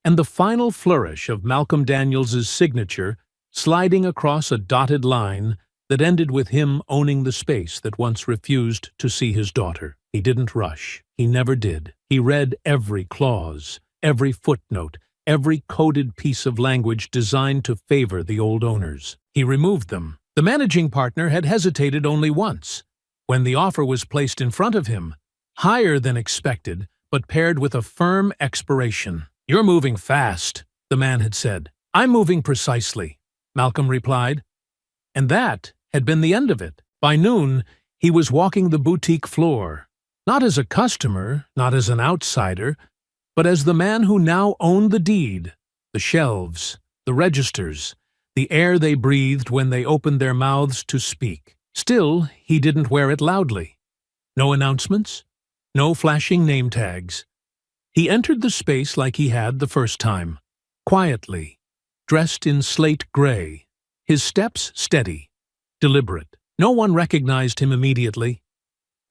and the final flourish of Malcolm Daniels's signature sliding across a dotted line that ended with him owning the space that once refused to see his daughter. He didn't rush. He never did. He read every clause, every footnote, every coded piece of language designed to favor the old owners. He removed them. The managing partner had hesitated only once, when the offer was placed in front of him, higher than expected, but paired with a firm expiration. "You're moving fast," the man had said. "I'm moving precisely," Malcolm replied. And that had been the end of it. By noon, he was walking the boutique floor, not as a customer, not as an outsider, but as the man who now owned the deed, the shelves, the registers, the air they breathed when they opened their mouths to speak. Still, he didn't wear it loudly. No announcements, no flashing name tags. He entered the space like he had the first time, quietly, dressed in slate gray, his steps steady, deliberate. No one recognized him immediately.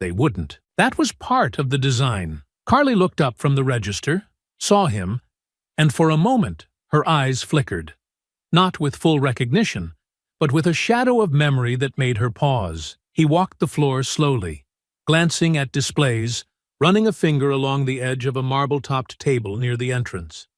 They wouldn't. That was part of the design. Carly looked up from the register, saw him, and for a moment her eyes flickered. Not with full recognition, but with a shadow of memory that made her pause. He walked the floor slowly, glancing at displays, running a finger along the edge of a marble-topped table near the entrance.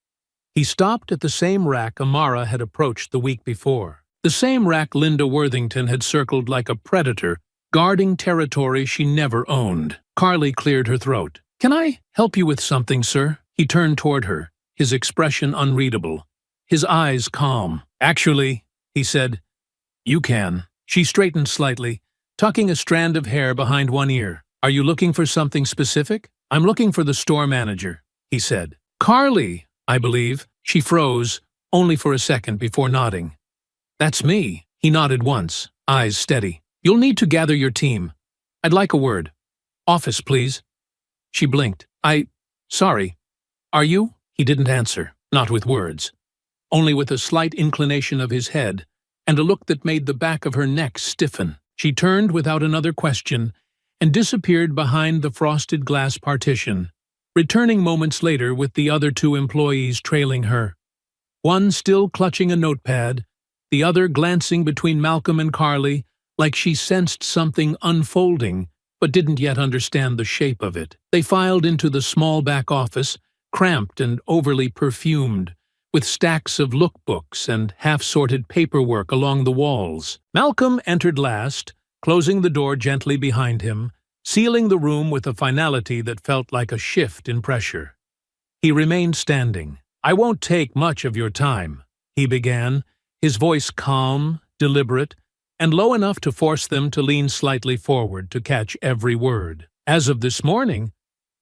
He stopped at the same rack Amara had approached the week before. The same rack Linda Worthington had circled like a predator, guarding territory she never owned. Carly cleared her throat. "Can I help you with something, sir?" He turned toward her, his expression unreadable, his eyes calm. "Actually," he said, "you can." She straightened slightly, tucking a strand of hair behind one ear. "Are you looking for something specific?" "I'm looking for the store manager," he said. "Carly, I believe." She froze, only for a second before nodding. "That's me." He nodded once, eyes steady. "You'll need to gather your team. I'd like a word. Office, please." She blinked. Sorry. Are you?" He didn't answer, not with words, only with a slight inclination of his head and a look that made the back of her neck stiffen. She turned without another question and disappeared behind the frosted glass partition, returning moments later with the other two employees trailing her. One still clutching a notepad, the other glancing between Malcolm and Carly like she sensed something unfolding but didn't yet understand the shape of it. They filed into the small back office, cramped and overly perfumed, with stacks of lookbooks and half-sorted paperwork along the walls. Malcolm entered last, closing the door gently behind him, sealing the room with a finality that felt like a shift in pressure. He remained standing. "I won't take much of your time," he began, his voice calm, deliberate, and low enough to force them to lean slightly forward to catch every word. As of this morning,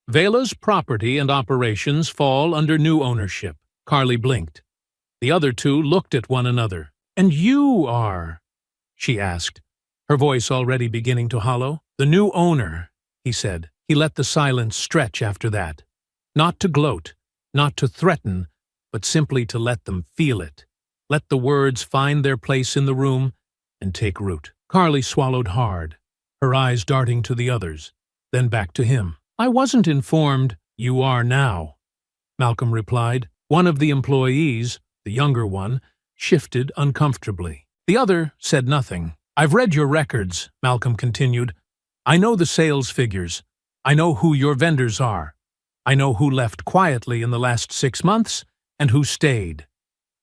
Vela's property and operations fall under new ownership. Carly blinked. The other two looked at one another. "And you are?" she asked, her voice already beginning to hollow. "The new owner," he said. He let the silence stretch after that. Not to gloat, not to threaten, but simply to let them feel it. Let the words find their place in the room and take root. Carly swallowed hard, her eyes darting to the others, then back to him. "I wasn't informed." "You are now," Malcolm replied. One of the employees, the younger one, shifted uncomfortably. The other said nothing. "I've read your records," Malcolm continued. "I know the sales figures. I know who your vendors are. I know who left quietly in the last 6 months and who stayed.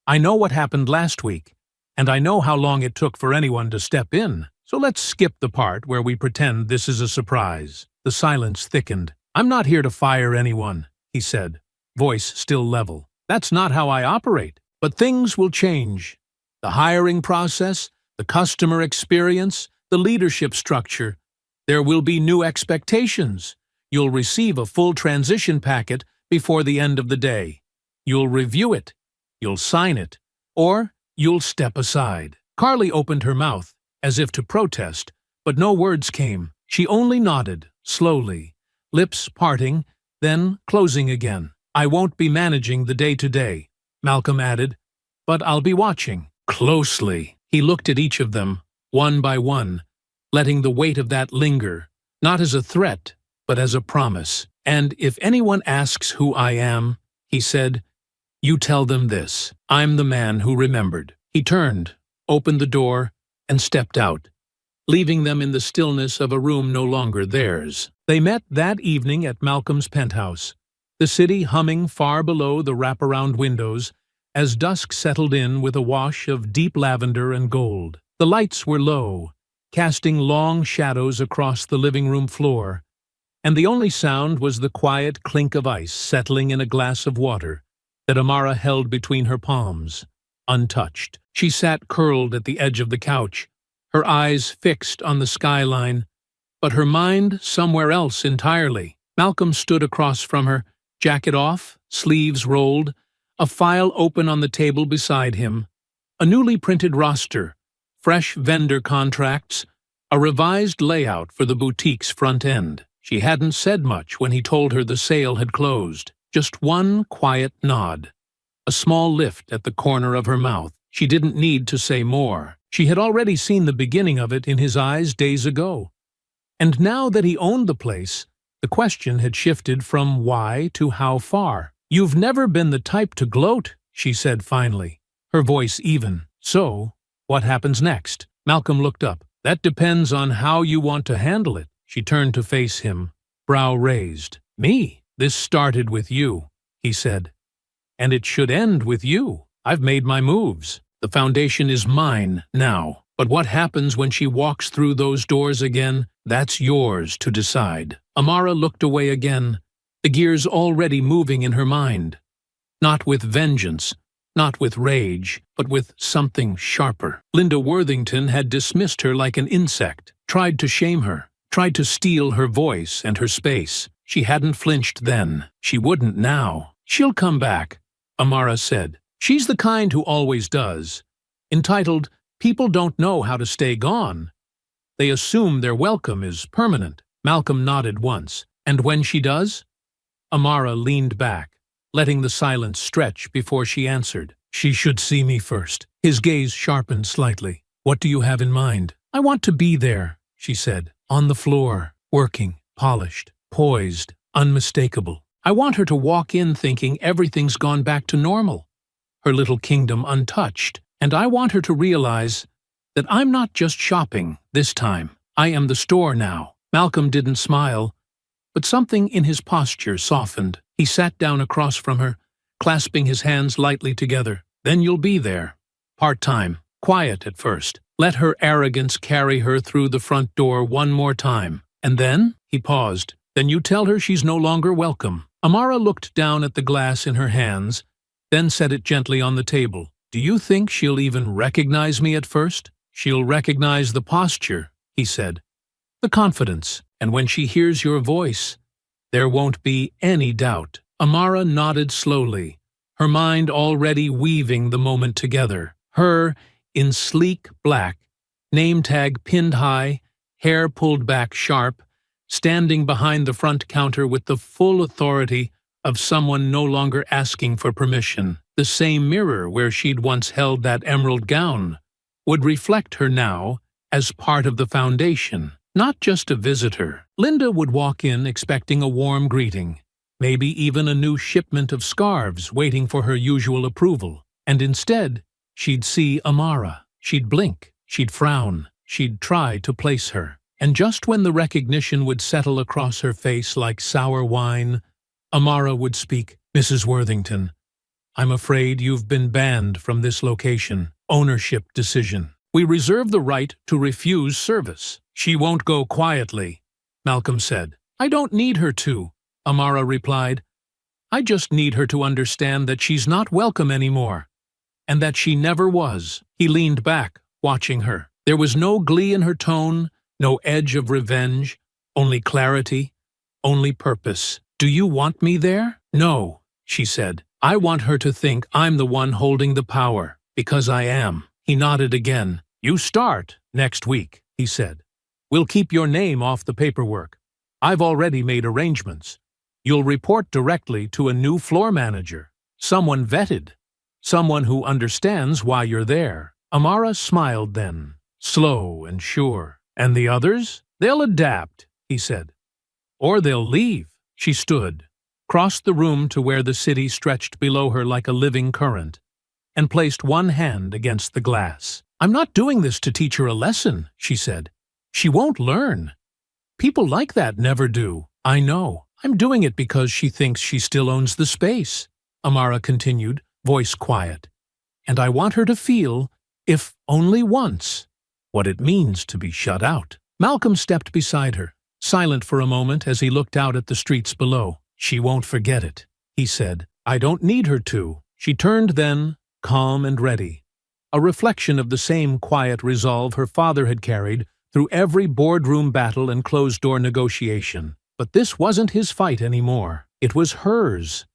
I know what happened last week, and I know how long it took for anyone to step in. So let's skip the part where we pretend this is a surprise." The silence thickened. "I'm not here to fire anyone," he said, voice still level. "That's not how I operate. But things will change. The hiring process, the customer experience, the leadership structure. There will be new expectations. You'll receive a full transition packet before the end of the day. You'll review it. You'll sign it. Or you'll step aside." Carly opened her mouth, as if to protest, but no words came. She only nodded, slowly, lips parting, then closing again. "I won't be managing the day-to-day," Malcolm added, "but I'll be watching closely." He looked at each of them, one by one, letting the weight of that linger, not as a threat, but as a promise. "And if anyone asks who I am," he said, "you tell them this. I'm the man who remembered." He turned, opened the door, and stepped out, leaving them in the stillness of a room no longer theirs. They met that evening at Malcolm's penthouse, the city humming far below the wraparound windows as dusk settled in with a wash of deep lavender and gold. The lights were low, casting long shadows across the living room floor, and the only sound was the quiet clink of ice settling in a glass of water that Amara held between her palms, untouched. She sat curled at the edge of the couch, her eyes fixed on the skyline, but her mind somewhere else entirely. Malcolm stood across from her, jacket off, sleeves rolled, a file open on the table beside him, a newly printed roster, fresh vendor contracts, a revised layout for the boutique's front end. She hadn't said much when he told her the sale had closed, just one quiet nod, a small lift at the corner of her mouth. She didn't need to say more. She had already seen the beginning of it in his eyes days ago. And now that he owned the place, the question had shifted from why to how far. "You've never been the type to gloat," she said finally, her voice even. "So, what happens next?" Malcolm looked up. "That depends on how you want to handle it." She turned to face him, brow raised. "Me? This started with you," he said. "And it should end with you. I've made my moves. The foundation is mine now. But what happens when she walks through those doors again, that's yours to decide." Amara looked away again, the gears already moving in her mind. Not with vengeance, not with rage, but with something sharper. Linda Worthington had dismissed her like an insect, tried to shame her, tried to steal her voice and her space. She hadn't flinched then. She wouldn't now. "She'll come back," Amara said. "She's the kind who always does." Entitled, "People Don't Know How to Stay Gone. They assume their welcome is permanent." Malcolm nodded once. "And when she does?" Amara leaned back, letting the silence stretch before she answered. "She should see me first." His gaze sharpened slightly. "What do you have in mind?" "I want to be there," she said, "on the floor, working, polished, poised, unmistakable. I want her to walk in thinking everything's gone back to normal, her little kingdom untouched, and I want her to realize that I'm not just shopping this time. I am the store now." Malcolm didn't smile, but something in his posture softened. He sat down across from her, clasping his hands lightly together. "Then you'll be there. Part-time. Quiet at first. Let her arrogance carry her through the front door one more time. And then?" He paused. "Then you tell her she's no longer welcome." Amara looked down at the glass in her hands, then set it gently on the table. "Do you think she'll even recognize me at first?" She'll recognize the posture, he said, the confidence, and when she hears your voice, there won't be any doubt. Amara nodded slowly, her mind already weaving the moment together. Her, in sleek black, name tag pinned high, hair pulled back sharp, standing behind the front counter with the full authority of someone no longer asking for permission. The same mirror where she'd once held that emerald gown would reflect her now as part of the foundation, not just a visitor. Linda would walk in expecting a warm greeting, maybe even a new shipment of scarves waiting for her usual approval. And instead, she'd see Amara. She'd blink, she'd frown, she'd try to place her. And just when the recognition would settle across her face like sour wine, Amara would speak. "Mrs. Worthington, I'm afraid you've been banned from this location. Ownership decision. We reserve the right to refuse service." "She won't go quietly," Malcolm said. "I don't need her to," Amara replied. "I just need her to understand that she's not welcome anymore, and that she never was." He leaned back, watching her. There was no glee in her tone, no edge of revenge, only clarity, only purpose. "Do you want me there?" "No," she said. "I want her to think I'm the one holding the power, because I am." He nodded again. "You start next week," he said. "We'll keep your name off the paperwork. I've already made arrangements. You'll report directly to a new floor manager, someone vetted, someone who understands why you're there." Amara smiled then, slow and sure. "And the others? They'll adapt," he said. "Or they'll leave." She stood, crossed the room to where the city stretched below her like a living current, and placed one hand against the glass. "I'm not doing this to teach her a lesson," she said. "She won't learn. People like that never do." "I know. I'm doing it because she thinks she still owns the space," Amara continued, voice quiet. "And I want her to feel, if only once, what it means to be shut out." Malcolm stepped beside her, silent for a moment as he looked out at the streets below. "She won't forget it," he said. "I don't need her to." She turned then, calm and ready, a reflection of the same quiet resolve her father had carried through every boardroom battle and closed-door negotiation. But this wasn't his fight anymore. It was hers.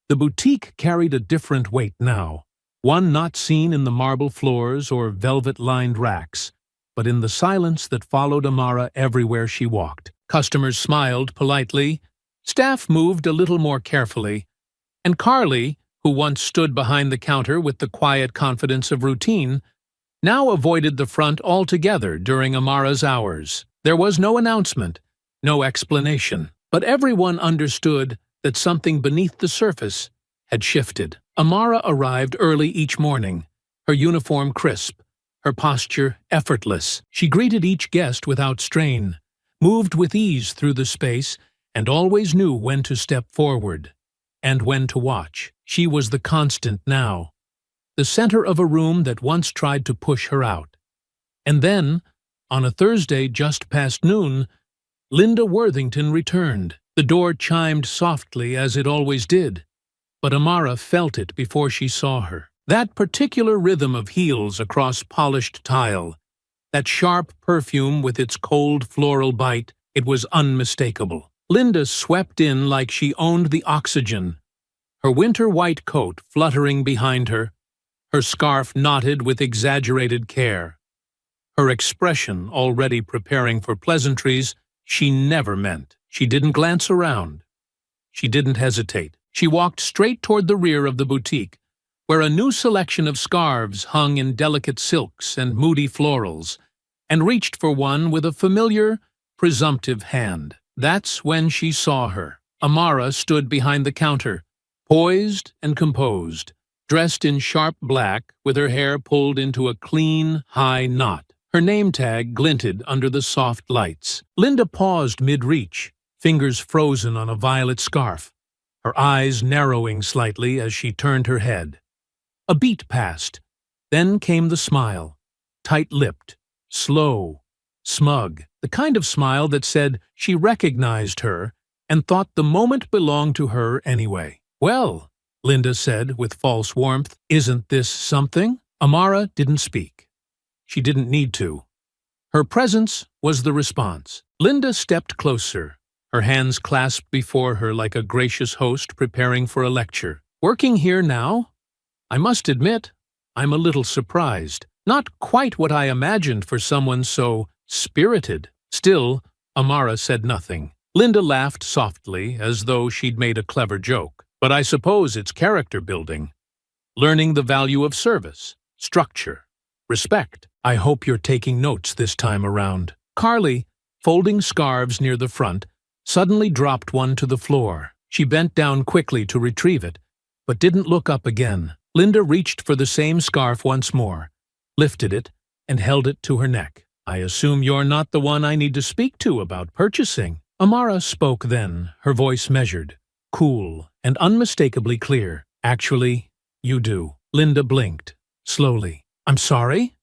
The boutique carried a different weight now, one not seen in the marble floors or velvet-lined racks, but in the silence that followed Amara everywhere she walked. Customers smiled politely, staff moved a little more carefully, and Carly, who once stood behind the counter with the quiet confidence of routine, now avoided the front altogether during Amara's hours. There was no announcement, no explanation, but everyone understood that something beneath the surface had shifted. Amara arrived early each morning, her uniform crisp, her posture effortless. She greeted each guest without strain, moved with ease through the space, and always knew when to step forward and when to watch. She was the constant now, the center of a room that once tried to push her out. And then, on a Thursday just past noon, Linda Worthington returned. The door chimed softly as it always did, but Amara felt it before she saw her. That particular rhythm of heels across polished tile, that sharp perfume with its cold floral bite, it was unmistakable. Linda swept in like she owned the oxygen, her winter white coat fluttering behind her, her scarf knotted with exaggerated care, her expression already preparing for pleasantries she never meant. She didn't glance around. She didn't hesitate. She walked straight toward the rear of the boutique, where a new selection of scarves hung in delicate silks and moody florals, and reached for one with a familiar, presumptive hand. That's when she saw her. Amara stood behind the counter, poised and composed, dressed in sharp black with her hair pulled into a clean, high knot. Her name tag glinted under the soft lights. Linda paused mid-reach, fingers frozen on a violet scarf, her eyes narrowing slightly as she turned her head. A beat passed. Then came the smile, tight-lipped, slow, smug, the kind of smile that said she recognized her and thought the moment belonged to her anyway. "Well," Linda said with false warmth, "isn't this something?" Amara didn't speak. she didn't need to. Her presence was the response. Linda stepped closer, her hands clasped before her like a gracious host preparing for a lecture. Working here now? I must admit, I'm a little surprised. Not quite what I imagined for someone so spirited. Still, Amara said nothing. Linda laughed softly, as though she'd made a clever joke. But I suppose it's character building. Learning the value of service, structure, respect. I hope you're taking notes this time around. Carly, folding scarves near the front, suddenly dropped one to the floor. She bent down quickly to retrieve it, but didn't look up again. Linda reached for the same scarf once more, lifted it, and held it to her neck. I assume you're not the one I need to speak to about purchasing. Amara spoke then, her voice measured, cool, and unmistakably clear. Actually, you do. Linda blinked, slowly. I'm sorry?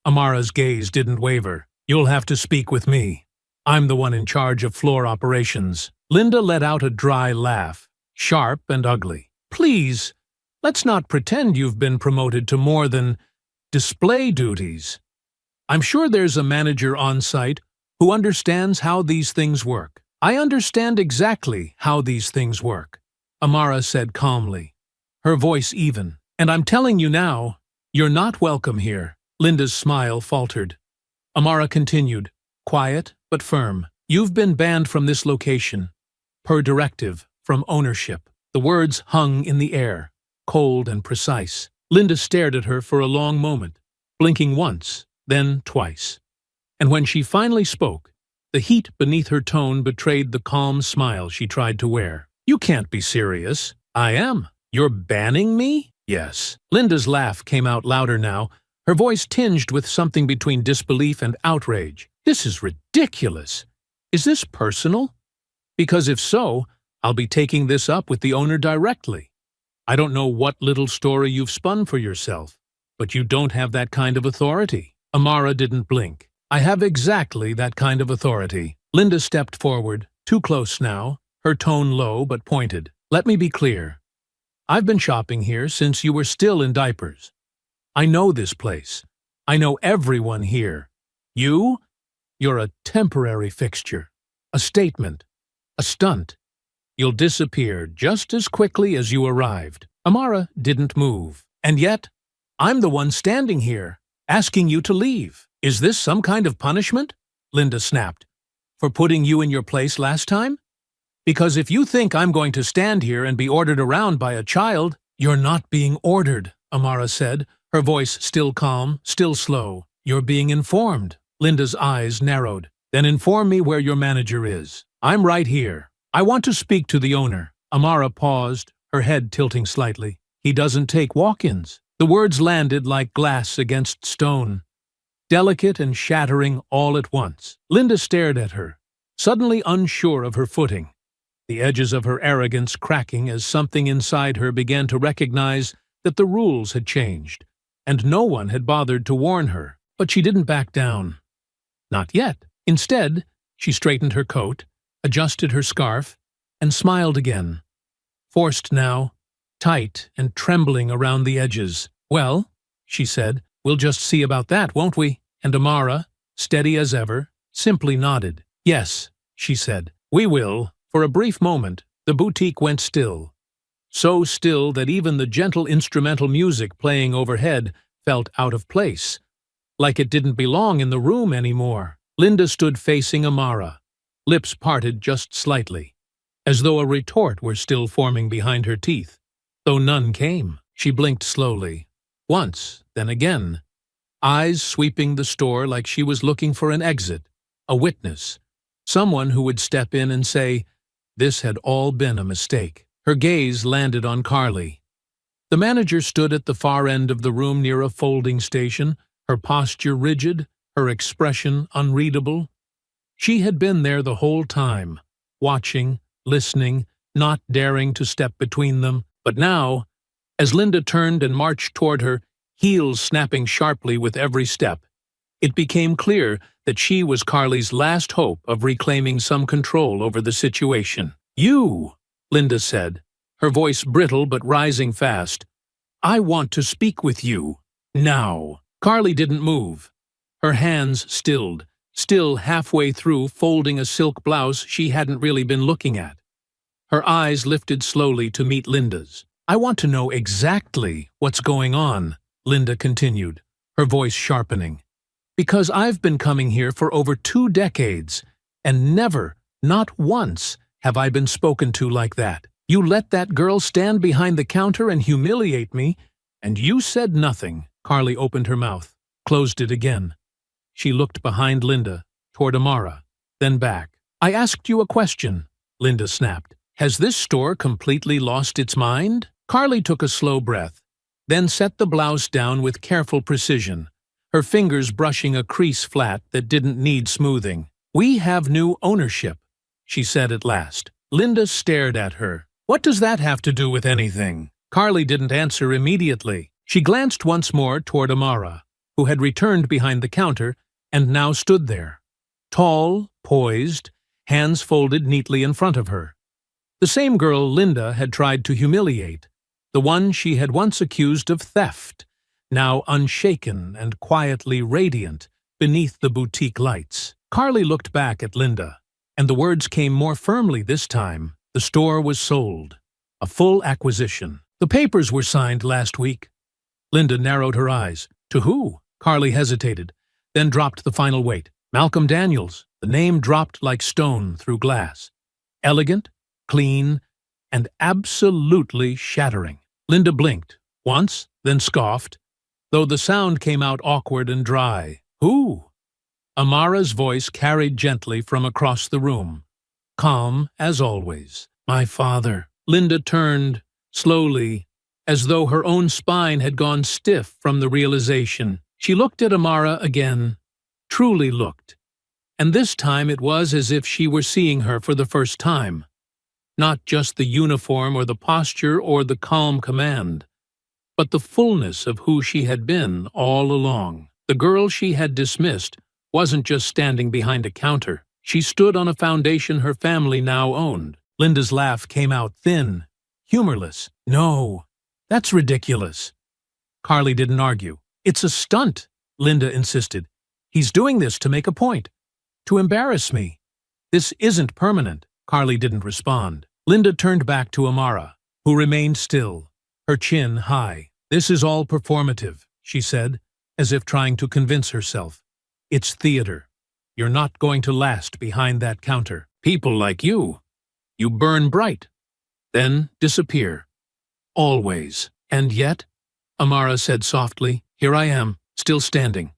Amara's gaze didn't waver. You'll have to speak with me. I'm the one in charge of floor operations. Linda let out a dry laugh, sharp and ugly. Please, let's not pretend you've been promoted to more than display duties. I'm sure there's a manager on site who understands how these things work. I understand exactly how these things work, Amara said calmly, her voice even. And I'm telling you now, you're not welcome here. Linda's smile faltered. Amara continued, quiet but firm. You've been banned from this location, per directive, from ownership. The words hung in the air, cold and precise. Linda stared at her for a long moment, blinking once, then twice. And when she finally spoke, the heat beneath her tone betrayed the calm smile she tried to wear. You can't be serious. I am. You're banning me? Yes. Linda's laugh came out louder now, her voice tinged with something between disbelief and outrage. This is ridiculous. Is this personal? Because if so, I'll be taking this up with the owner directly. I don't know what little story you've spun for yourself, but you don't have that kind of authority. Amara didn't blink. I have exactly that kind of authority. Linda stepped forward, too close now, her tone low but pointed. Let me be clear. I've been shopping here since you were still in diapers. I know this place. I know everyone here. You're a temporary fixture, a statement, a stunt. You'll disappear just as quickly as you arrived. Amara didn't move. And yet, I'm the one standing here, asking you to leave. Is this some kind of punishment? Linda snapped. For putting you in your place last time? Because if you think I'm going to stand here and be ordered around by a child, you're not being ordered, Amara said, her voice still calm, still slow. You're being informed. Linda's eyes narrowed. Then inform me where your manager is. I'm right here. I want to speak to the owner. Amara paused, her head tilting slightly. He doesn't take walk-ins. The words landed like glass against stone, delicate and shattering all at once. Linda stared at her, suddenly unsure of her footing, the edges of her arrogance cracking as something inside her began to recognize that the rules had changed, and no one had bothered to warn her. But she didn't back down. Not yet. Instead, she straightened her coat, adjusted her scarf, and smiled again. Forced now, tight and trembling around the edges. Well, she said, we'll just see about that, won't we? And Amara, steady as ever, simply nodded. Yes, she said, we will. For a brief moment, the boutique went still. So still that even the gentle instrumental music playing overhead felt out of place, like it didn't belong in the room anymore. Linda stood facing Amara, lips parted just slightly, as though a retort were still forming behind her teeth. Though none came, she blinked slowly, once, then again, eyes sweeping the store like she was looking for an exit, a witness, someone who would step in and say, this had all been a mistake. Her gaze landed on Carly. The manager stood at the far end of the room near a folding station, her posture rigid, her expression unreadable. She had been there the whole time, watching, listening, not daring to step between them. But now, as Linda turned and marched toward her, heels snapping sharply with every step, it became clear that she was Carly's last hope of reclaiming some control over the situation. You, Linda said, her voice brittle but rising fast. I want to speak with you. Now. Carly didn't move. Her hands stilled, still halfway through folding a silk blouse she hadn't really been looking at. Her eyes lifted slowly to meet Linda's. "I want to know exactly what's going on," Linda continued, her voice sharpening. "Because I've been coming here for over 2 decades, and never, not once, have I been spoken to like that. You let that girl stand behind the counter and humiliate me, and you said nothing." Carly opened her mouth, closed it again. She looked behind Linda, toward Amara, then back. "I asked you a question," Linda snapped. "Has this store completely lost its mind?" Carly took a slow breath, then set the blouse down with careful precision, her fingers brushing a crease flat that didn't need smoothing. "We have new ownership," she said at last. Linda stared at her. "What does that have to do with anything?" Carly didn't answer immediately. She glanced once more toward Amara, who had returned behind the counter and now stood there, tall, poised, hands folded neatly in front of her. The same girl Linda had tried to humiliate, the one she had once accused of theft, now unshaken and quietly radiant beneath the boutique lights. Carly looked back at Linda, and the words came more firmly this time. The store was sold. A full acquisition. The papers were signed last week. Linda narrowed her eyes. "To who?" Carly hesitated, then dropped the final weight. "Malcolm Daniels." The name dropped like stone through glass. Elegant, clean, and absolutely shattering. Linda blinked, once, then scoffed, though the sound came out awkward and dry. "Who?" Amara's voice carried gently from across the room, calm as always. "My father." Linda turned, slowly, as though her own spine had gone stiff from the realization. She looked at Amara again, truly looked, and this time it was as if she were seeing her for the first time. Not just the uniform or the posture or the calm command, but the fullness of who she had been all along. The girl she had dismissed wasn't just standing behind a counter. She stood on a foundation her family now owned. Linda's laugh came out thin, humorless. "No, that's ridiculous." Carly didn't argue. "It's a stunt," Linda insisted. "He's doing this to make a point, to embarrass me. This isn't permanent." Carly didn't respond. Linda turned back to Amara, who remained still, her chin high. "This is all performative," she said, as if trying to convince herself. "It's theater. You're not going to last behind that counter. People like you burn bright, then disappear. Always. And yet," Amara said softly, "here I am, still standing,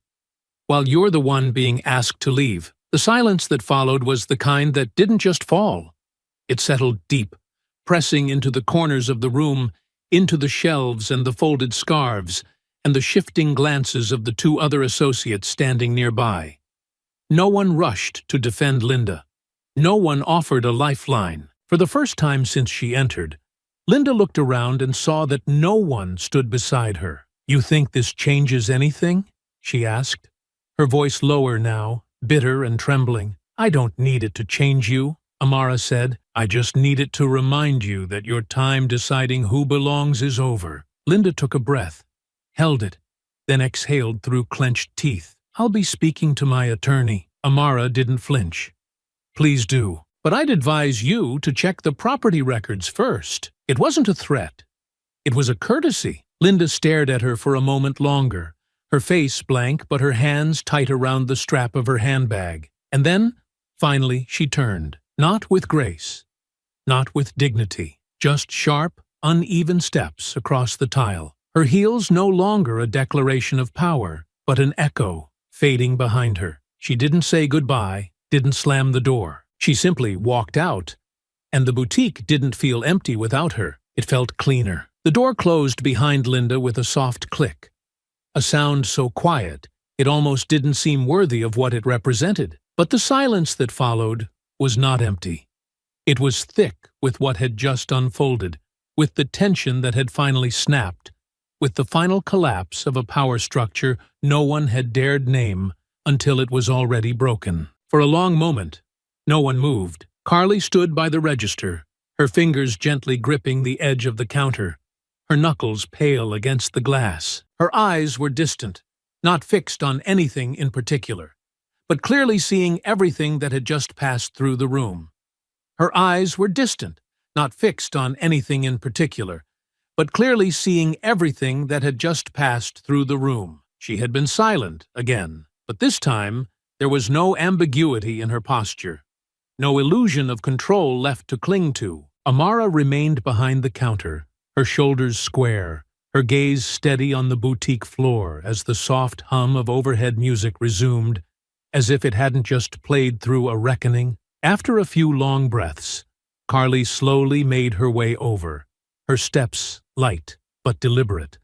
while you're the one being asked to leave." The silence that followed was the kind that didn't just fall. It settled deep, pressing into the corners of the room, into the shelves and the folded scarves, and the shifting glances of the 2 other associates standing nearby. No one rushed to defend Linda. No one offered a lifeline. For the first time since she entered, Linda looked around and saw that no one stood beside her. "You think this changes anything?" she asked, her voice lower now, bitter and trembling. "I don't need it to change you," Amara said. "I just need it to remind you that your time deciding who belongs is over." Linda took a breath, held it, then exhaled through clenched teeth. "I'll be speaking to my attorney." Amara didn't flinch. "Please do. But I'd advise you to check the property records first." It wasn't a threat. It was a courtesy. Linda stared at her for a moment longer, her face blank but her hands tight around the strap of her handbag. And then, finally, she turned. Not with grace, not with dignity, just sharp, uneven steps across the tile. Her heels no longer a declaration of power, but an echo, fading behind her. She didn't say goodbye, didn't slam the door. She simply walked out, and the boutique didn't feel empty without her. It felt cleaner. The door closed behind Linda with a soft click, a sound so quiet it almost didn't seem worthy of what it represented. But the silence that followed was not empty. It was thick with what had just unfolded, with the tension that had finally snapped, with the final collapse of a power structure no one had dared name until it was already broken. For a long moment, no one moved. Carly stood by the register, her fingers gently gripping the edge of the counter, her knuckles pale against the glass. Her eyes were distant, not fixed on anything in particular, but clearly seeing everything that had just passed through the room. Her eyes were distant, not fixed on anything in particular, but clearly seeing everything that had just passed through the room. She had been silent again, but this time there was no ambiguity in her posture, no illusion of control left to cling to. Amara remained behind the counter, her shoulders square, her gaze steady on the boutique floor as the soft hum of overhead music resumed, as if it hadn't just played through a reckoning. After a few long breaths, Carly slowly made her way over, her steps light but deliberate,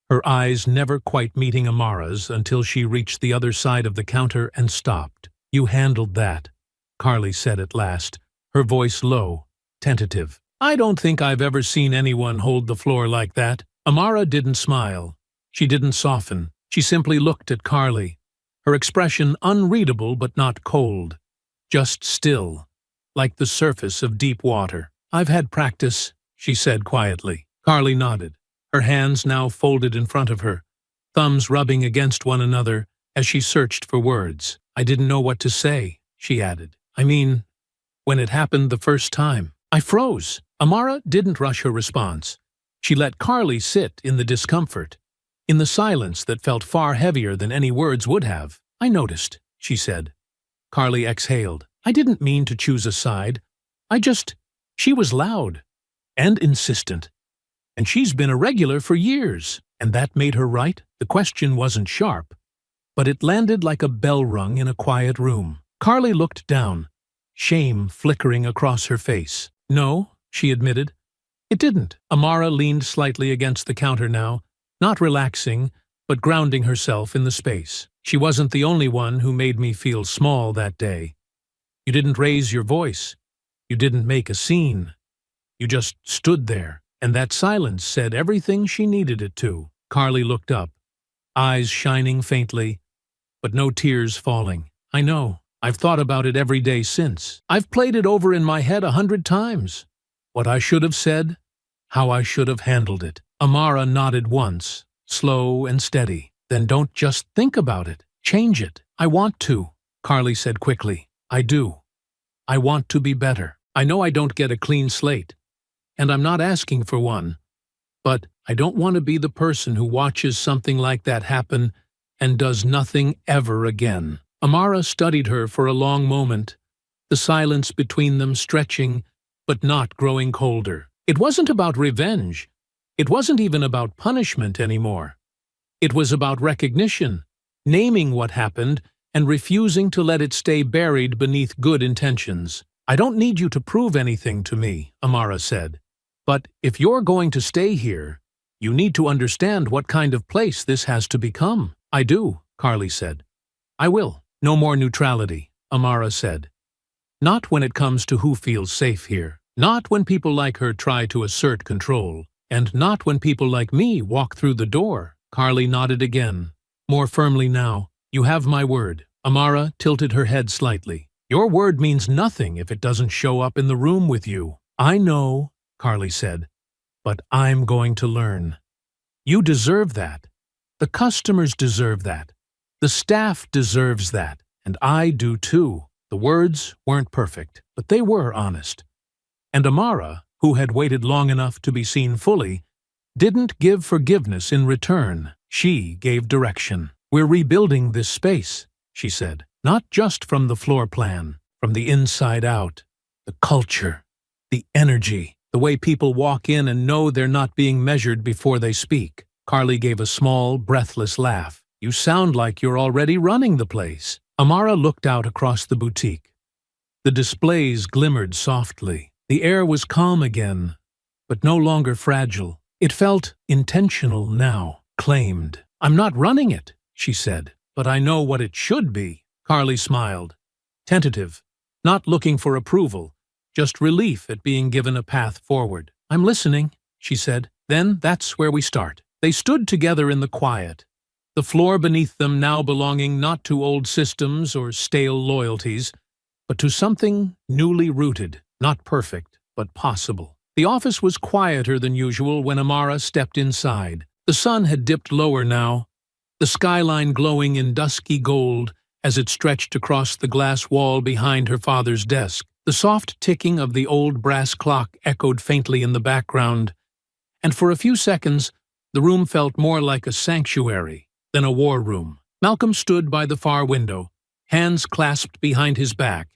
her eyes never quite meeting Amara's until she reached the other side of the counter and stopped. "You handled that," Carly said at last, her voice low, tentative. "I don't think I've ever seen anyone hold the floor like that." Amara didn't smile. She didn't soften. She simply looked at Carly, her expression unreadable but not cold, just still, like the surface of deep water. "I've had practice," she said quietly. Carly nodded, her hands now folded in front of her, thumbs rubbing against one another as she searched for words. "I didn't know what to say," she added. "I mean, when it happened the first time, I froze." Amara didn't rush her response. She let Carly sit in the discomfort, in the silence that felt far heavier than any words would have. "I noticed," she said. Carly exhaled. "I didn't mean to choose a side. She was loud and insistent. And she's been a regular for years, and that made her right." The question wasn't sharp, but it landed like a bell rung in a quiet room. Carly looked down, shame flickering across her face. "No," she admitted. "It didn't." Amara leaned slightly against the counter now, not relaxing, but grounding herself in the space. "She wasn't the only one who made me feel small that day. You didn't raise your voice. You didn't make a scene. You just stood there. And that silence said everything she needed it to." Carly looked up, eyes shining faintly, but no tears falling. "I know. I've thought about it every day since. I've played it over in my head 100 times. What I should have said, how I should have handled it." Amara nodded once, slow and steady. "Then don't just think about it. Change it." "I want to," Carly said quickly. "I do. I want to be better. I know I don't get a clean slate, and I'm not asking for one, but I don't want to be the person who watches something like that happen and does nothing ever again." Amara studied her for a long moment, the silence between them stretching but not growing colder. It wasn't about revenge. It wasn't even about punishment anymore. It was about recognition, naming what happened and refusing to let it stay buried beneath good intentions. "I don't need you to prove anything to me," Amara said. "But if you're going to stay here, you need to understand what kind of place this has to become." "I do," Carly said. "I will." "No more neutrality," Amara said. "Not when it comes to who feels safe here. Not when people like her try to assert control. And not when people like me walk through the door." Carly nodded again, more firmly now. "You have my word." Amara tilted her head slightly. "Your word means nothing if it doesn't show up in the room with you." "I know," Carly said, "but I'm going to learn. You deserve that. The customers deserve that. The staff deserves that. And I do too." The words weren't perfect, but they were honest. And Amara, who had waited long enough to be seen fully, didn't give forgiveness in return. She gave direction. "We're rebuilding this space," she said. "Not just from the floor plan, from the inside out. The culture, the energy, the way people walk in and know they're not being measured before they speak." Carly gave a small, breathless laugh. "You sound like you're already running the place." Amara looked out across the boutique. The displays glimmered softly. The air was calm again, but no longer fragile. It felt intentional now, claimed. "I'm not running it," she said, "but I know what it should be." Carly smiled, tentative, not looking for approval, just relief at being given a path forward. "I'm listening," she said. "Then that's where we start." They stood together in the quiet, the floor beneath them now belonging not to old systems or stale loyalties, but to something newly rooted, not perfect, but possible. The office was quieter than usual when Amara stepped inside. The sun had dipped lower now, the skyline glowing in dusky gold as it stretched across the glass wall behind her father's desk. The soft ticking of the old brass clock echoed faintly in the background, and for a few seconds the room felt more like a sanctuary than a war room. Malcolm stood by the far window, hands clasped behind his back,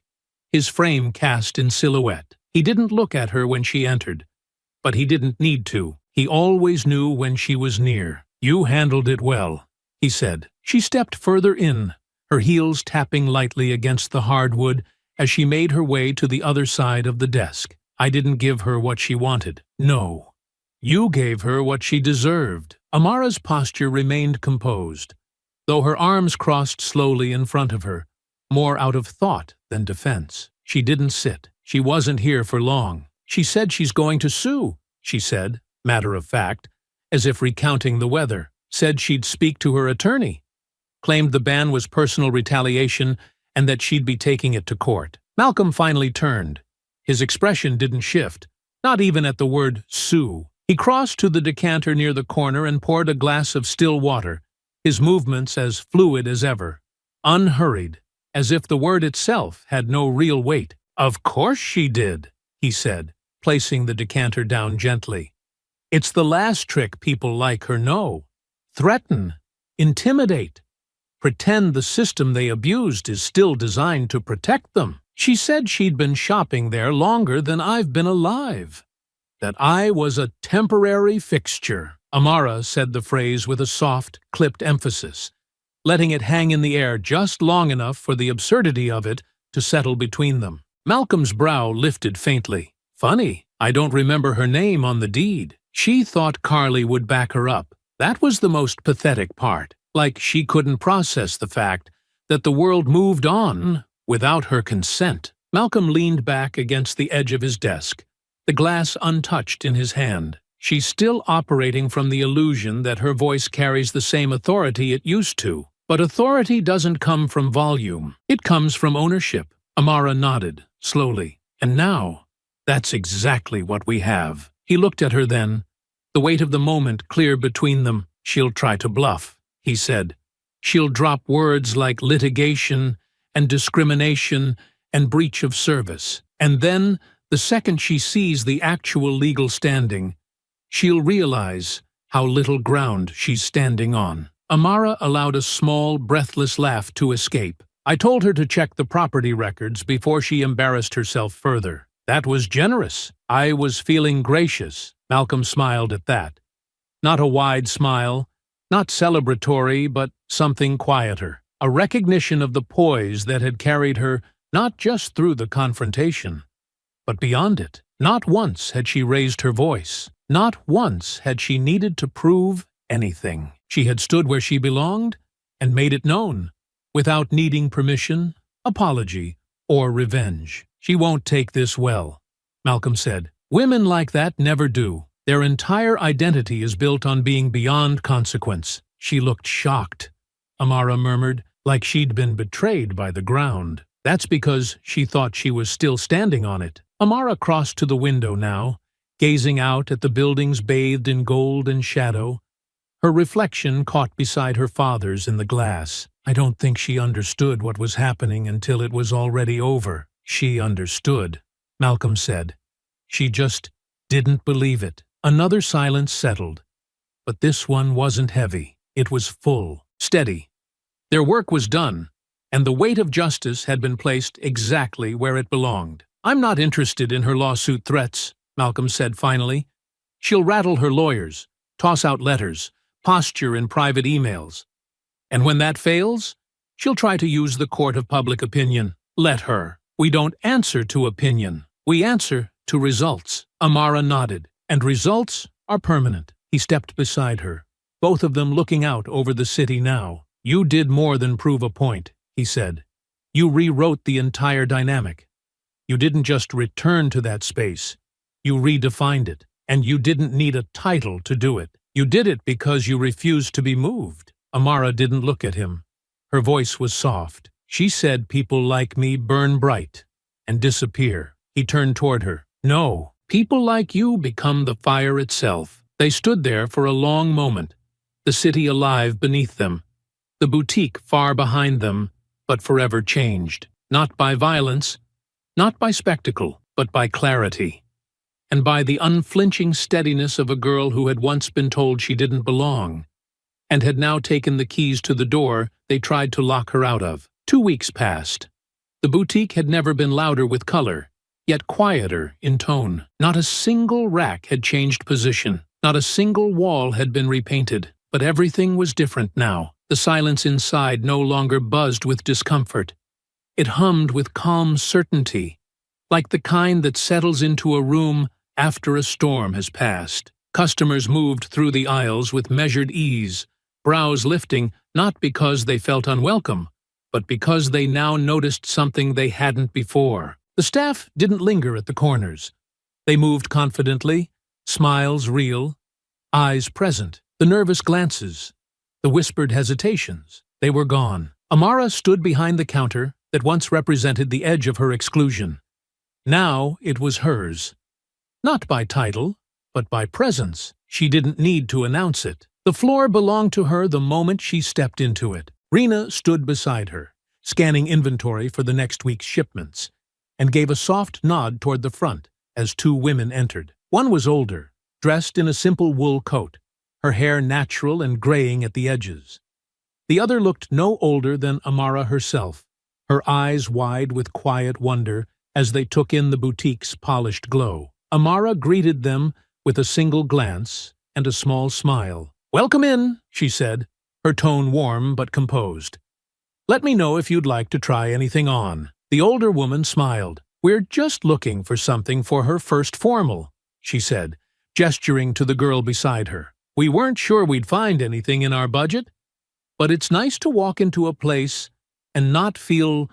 his frame cast in silhouette. He didn't look at her when she entered, but he didn't need to. He always knew when she was near. "You handled it well," he said. She stepped further in, her heels tapping lightly against the hardwood as she made her way to the other side of the desk. "I didn't give her what she wanted. No. You gave her what she deserved." Amara's posture remained composed, though her arms crossed slowly in front of her, more out of thought than defense. She didn't sit. "She wasn't here for long. She said she's going to sue," she said, matter of fact, as if recounting the weather. "Said she'd speak to her attorney. Claimed the ban was personal retaliation and that she'd be taking it to court." Malcolm finally turned. His expression didn't shift, not even at the word sue. He crossed to the decanter near the corner and poured a glass of still water, his movements as fluid as ever, unhurried, as if the word itself had no real weight. "Of course she did," he said, placing the decanter down gently. "It's the last trick people like her know. Threaten, intimidate, pretend the system they abused is still designed to protect them. She said she'd been shopping there longer than I've been alive. That I was a temporary fixture." Amara said the phrase with a soft, clipped emphasis, letting it hang in the air just long enough for the absurdity of it to settle between them. Malcolm's brow lifted faintly. "Funny, I don't remember her name on the deed." She thought Carly would back her up. That was the most pathetic part, like she couldn't process the fact that the world moved on without her consent. Malcolm leaned back against the edge of his desk, the glass untouched in his hand. She's still operating from the illusion that her voice carries the same authority it used to. But authority doesn't come from volume. It comes from ownership. Amara nodded, slowly. "And now, that's exactly what we have." He looked at her then, the weight of the moment clear between them. "She'll try to bluff," he said. "She'll drop words like litigation and discrimination and breach of service. And then, the second she sees the actual legal standing, she'll realize how little ground she's standing on." Amara allowed a small, breathless laugh to escape. "I told her to check the property records before she embarrassed herself further. That was generous. I was feeling gracious." Malcolm smiled at that. Not a wide smile, not celebratory, but something quieter. A recognition of the poise that had carried her not just through the confrontation, but beyond it. Not once had she raised her voice. Not once had she needed to prove anything. She had stood where she belonged and made it known, without needing permission, apology, or revenge. "She won't take this well," Malcolm said. "Women like that never do. Their entire identity is built on being beyond consequence." "She looked shocked," Amara murmured, "like she'd been betrayed by the ground." "That's because she thought she was still standing on it." Amara crossed to the window now, gazing out at the buildings bathed in gold and shadow, her reflection caught beside her father's in the glass. "I don't think she understood what was happening until it was already over." "She understood," Malcolm said. "She just didn't believe it." Another silence settled, but this one wasn't heavy. It was full, steady. Their work was done, and the weight of justice had been placed exactly where it belonged. "I'm not interested in her lawsuit threats," Malcolm said finally. "She'll rattle her lawyers, toss out letters, posture in private emails. And when that fails, she'll try to use the court of public opinion. Let her. We don't answer to opinion. We answer to results." Amara nodded. "And results are permanent." He stepped beside her, both of them looking out over the city now. "You did more than prove a point," he said. "You rewrote the entire dynamic. You didn't just return to that space. You redefined it. And you didn't need a title to do it. You did it because you refused to be moved." Amara didn't look at him. Her voice was soft. "She said people like me burn bright and disappear." He turned toward her. "No, people like you become the fire itself." They stood there for a long moment, the city alive beneath them, the boutique far behind them, but forever changed. Not by violence, not by spectacle, but by clarity, and by the unflinching steadiness of a girl who had once been told she didn't belong, and had now taken the keys to the door they tried to lock her out of. 2 weeks passed. The boutique had never been louder with color, yet quieter in tone. Not a single rack had changed position. Not a single wall had been repainted. But everything was different now. The silence inside no longer buzzed with discomfort. It hummed with calm certainty, like the kind that settles into a room after a storm has passed. Customers moved through the aisles with measured ease, brows lifting not because they felt unwelcome, but because they now noticed something they hadn't before. The staff didn't linger at the corners. They moved confidently, smiles real, eyes present. The nervous glances, the whispered hesitations, they were gone. Amara stood behind the counter that once represented the edge of her exclusion. Now it was hers. Not by title, but by presence. She didn't need to announce it. The floor belonged to her the moment she stepped into it. Rena stood beside her, scanning inventory for the next week's shipments, and gave a soft nod toward the front as 2 women entered. One was older, dressed in a simple wool coat, her hair natural and graying at the edges. The other looked no older than Amara herself, her eyes wide with quiet wonder as they took in the boutique's polished glow. Amara greeted them with a single glance and a small smile. "Welcome in," she said, her tone warm but composed. "Let me know if you'd like to try anything on." The older woman smiled. "We're just looking for something for her first formal," she said, gesturing to the girl beside her. "We weren't sure we'd find anything in our budget, but it's nice to walk into a place and not feel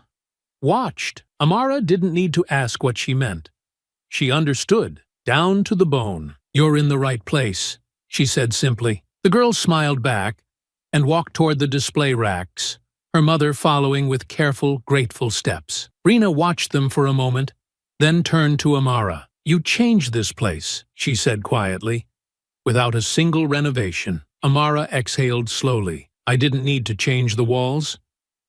watched." Amara didn't need to ask what she meant. She understood, down to the bone. "You're in the right place," she said simply. The girl smiled back and walked toward the display racks, her mother following with careful, grateful steps. Rena watched them for a moment, then turned to Amara. "You changed this place," she said quietly. "Without a single renovation." Amara exhaled slowly. "I didn't need to change the walls.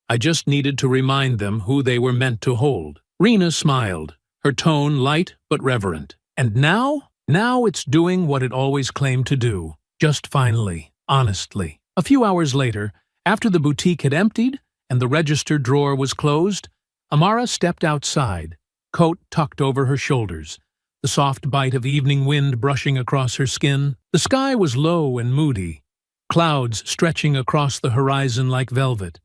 I just needed to remind them who they were meant to hold." Rena smiled, her tone light but reverent. "And now? Now it's doing what it always claimed to do. Just finally, honestly." A few hours later, after the boutique had emptied and the register drawer was closed, Amara stepped outside, coat tucked over her shoulders, the soft bite of evening wind brushing across her skin. The sky was low and moody, clouds stretching across the horizon like velvet,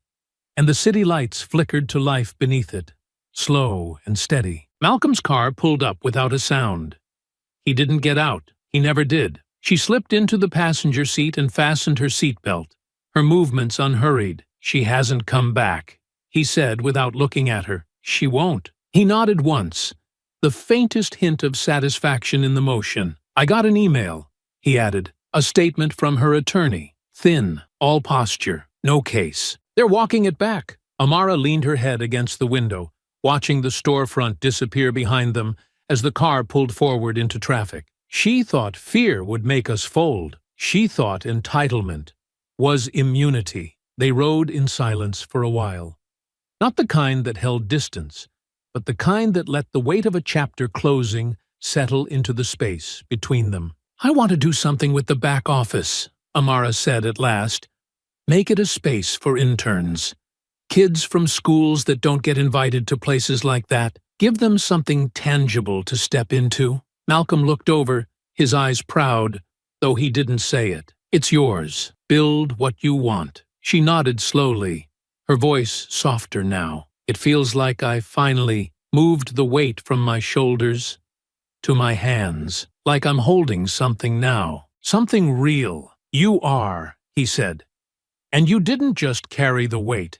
and the city lights flickered to life beneath it, slow and steady. Malcolm's car pulled up without a sound. He didn't get out. He never did. She slipped into the passenger seat and fastened her seatbelt, her movements unhurried. "She hasn't come back," he said without looking at her. "She won't." He nodded once, the faintest hint of satisfaction in the motion. "I got an email," he added, "a statement from her attorney. Thin, all posture, no case. They're walking it back." Amara leaned her head against the window, watching the storefront disappear behind them as the car pulled forward into traffic. She thought fear would make us fold. She thought entitlement was immunity. They rode in silence for a while. Not the kind that held distance, but the kind that let the weight of a chapter closing settle into the space between them. "I want to do something with the back office," Amara said at last. "Make it a space for interns. Kids from schools that don't get invited to places like that. Give them something tangible to step into." Malcolm looked over, his eyes proud, though he didn't say it. "It's yours. Build what you want." She nodded slowly, her voice softer now. "It feels like I finally moved the weight from my shoulders to my hands, like I'm holding something now. Something real." "You are," he said. "And you didn't just carry the weight.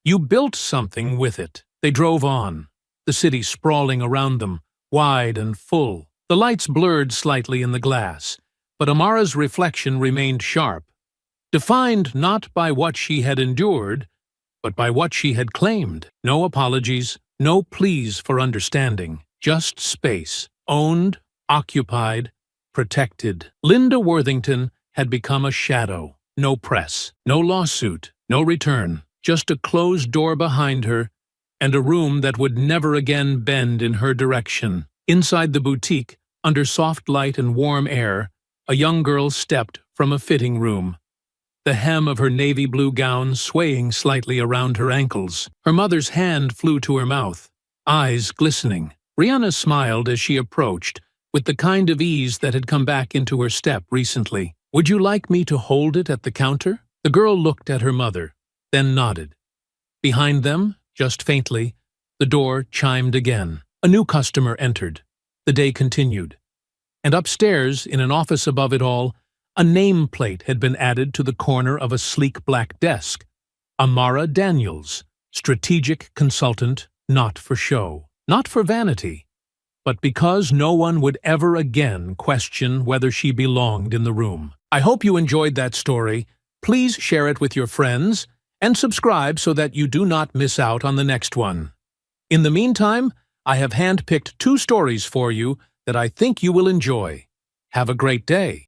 You built something with it." They drove on, the city sprawling around them, wide and full. The lights blurred slightly in the glass, but Amara's reflection remained sharp, defined not by what she had endured, but by what she had claimed. No apologies, no pleas for understanding, just space, owned, occupied, protected. Linda Worthington had become a shadow. No press, no lawsuit, No return, just a closed door behind her, and a room that would never again bend in her direction. Inside the boutique, under soft light and warm air, a young girl stepped from a fitting room, the hem of her navy blue gown swaying slightly around her ankles. Her mother's hand flew to her mouth, eyes glistening. Rihanna smiled as she approached, with the kind of ease that had come back into her step recently. "Would you like me to hold it at the counter?" The girl looked at her mother, then nodded. Behind them, just faintly, the door chimed again. A new customer entered. The day continued. And upstairs, in an office above it all, a nameplate had been added to the corner of a sleek black desk. Amara Daniels, strategic consultant, not for show, not for vanity, but because no one would ever again question whether she belonged in the room. I hope you enjoyed that story. Please share it with your friends and subscribe so that you do not miss out on the next one. In the meantime, I have handpicked 2 stories for you that I think you will enjoy. Have a great day.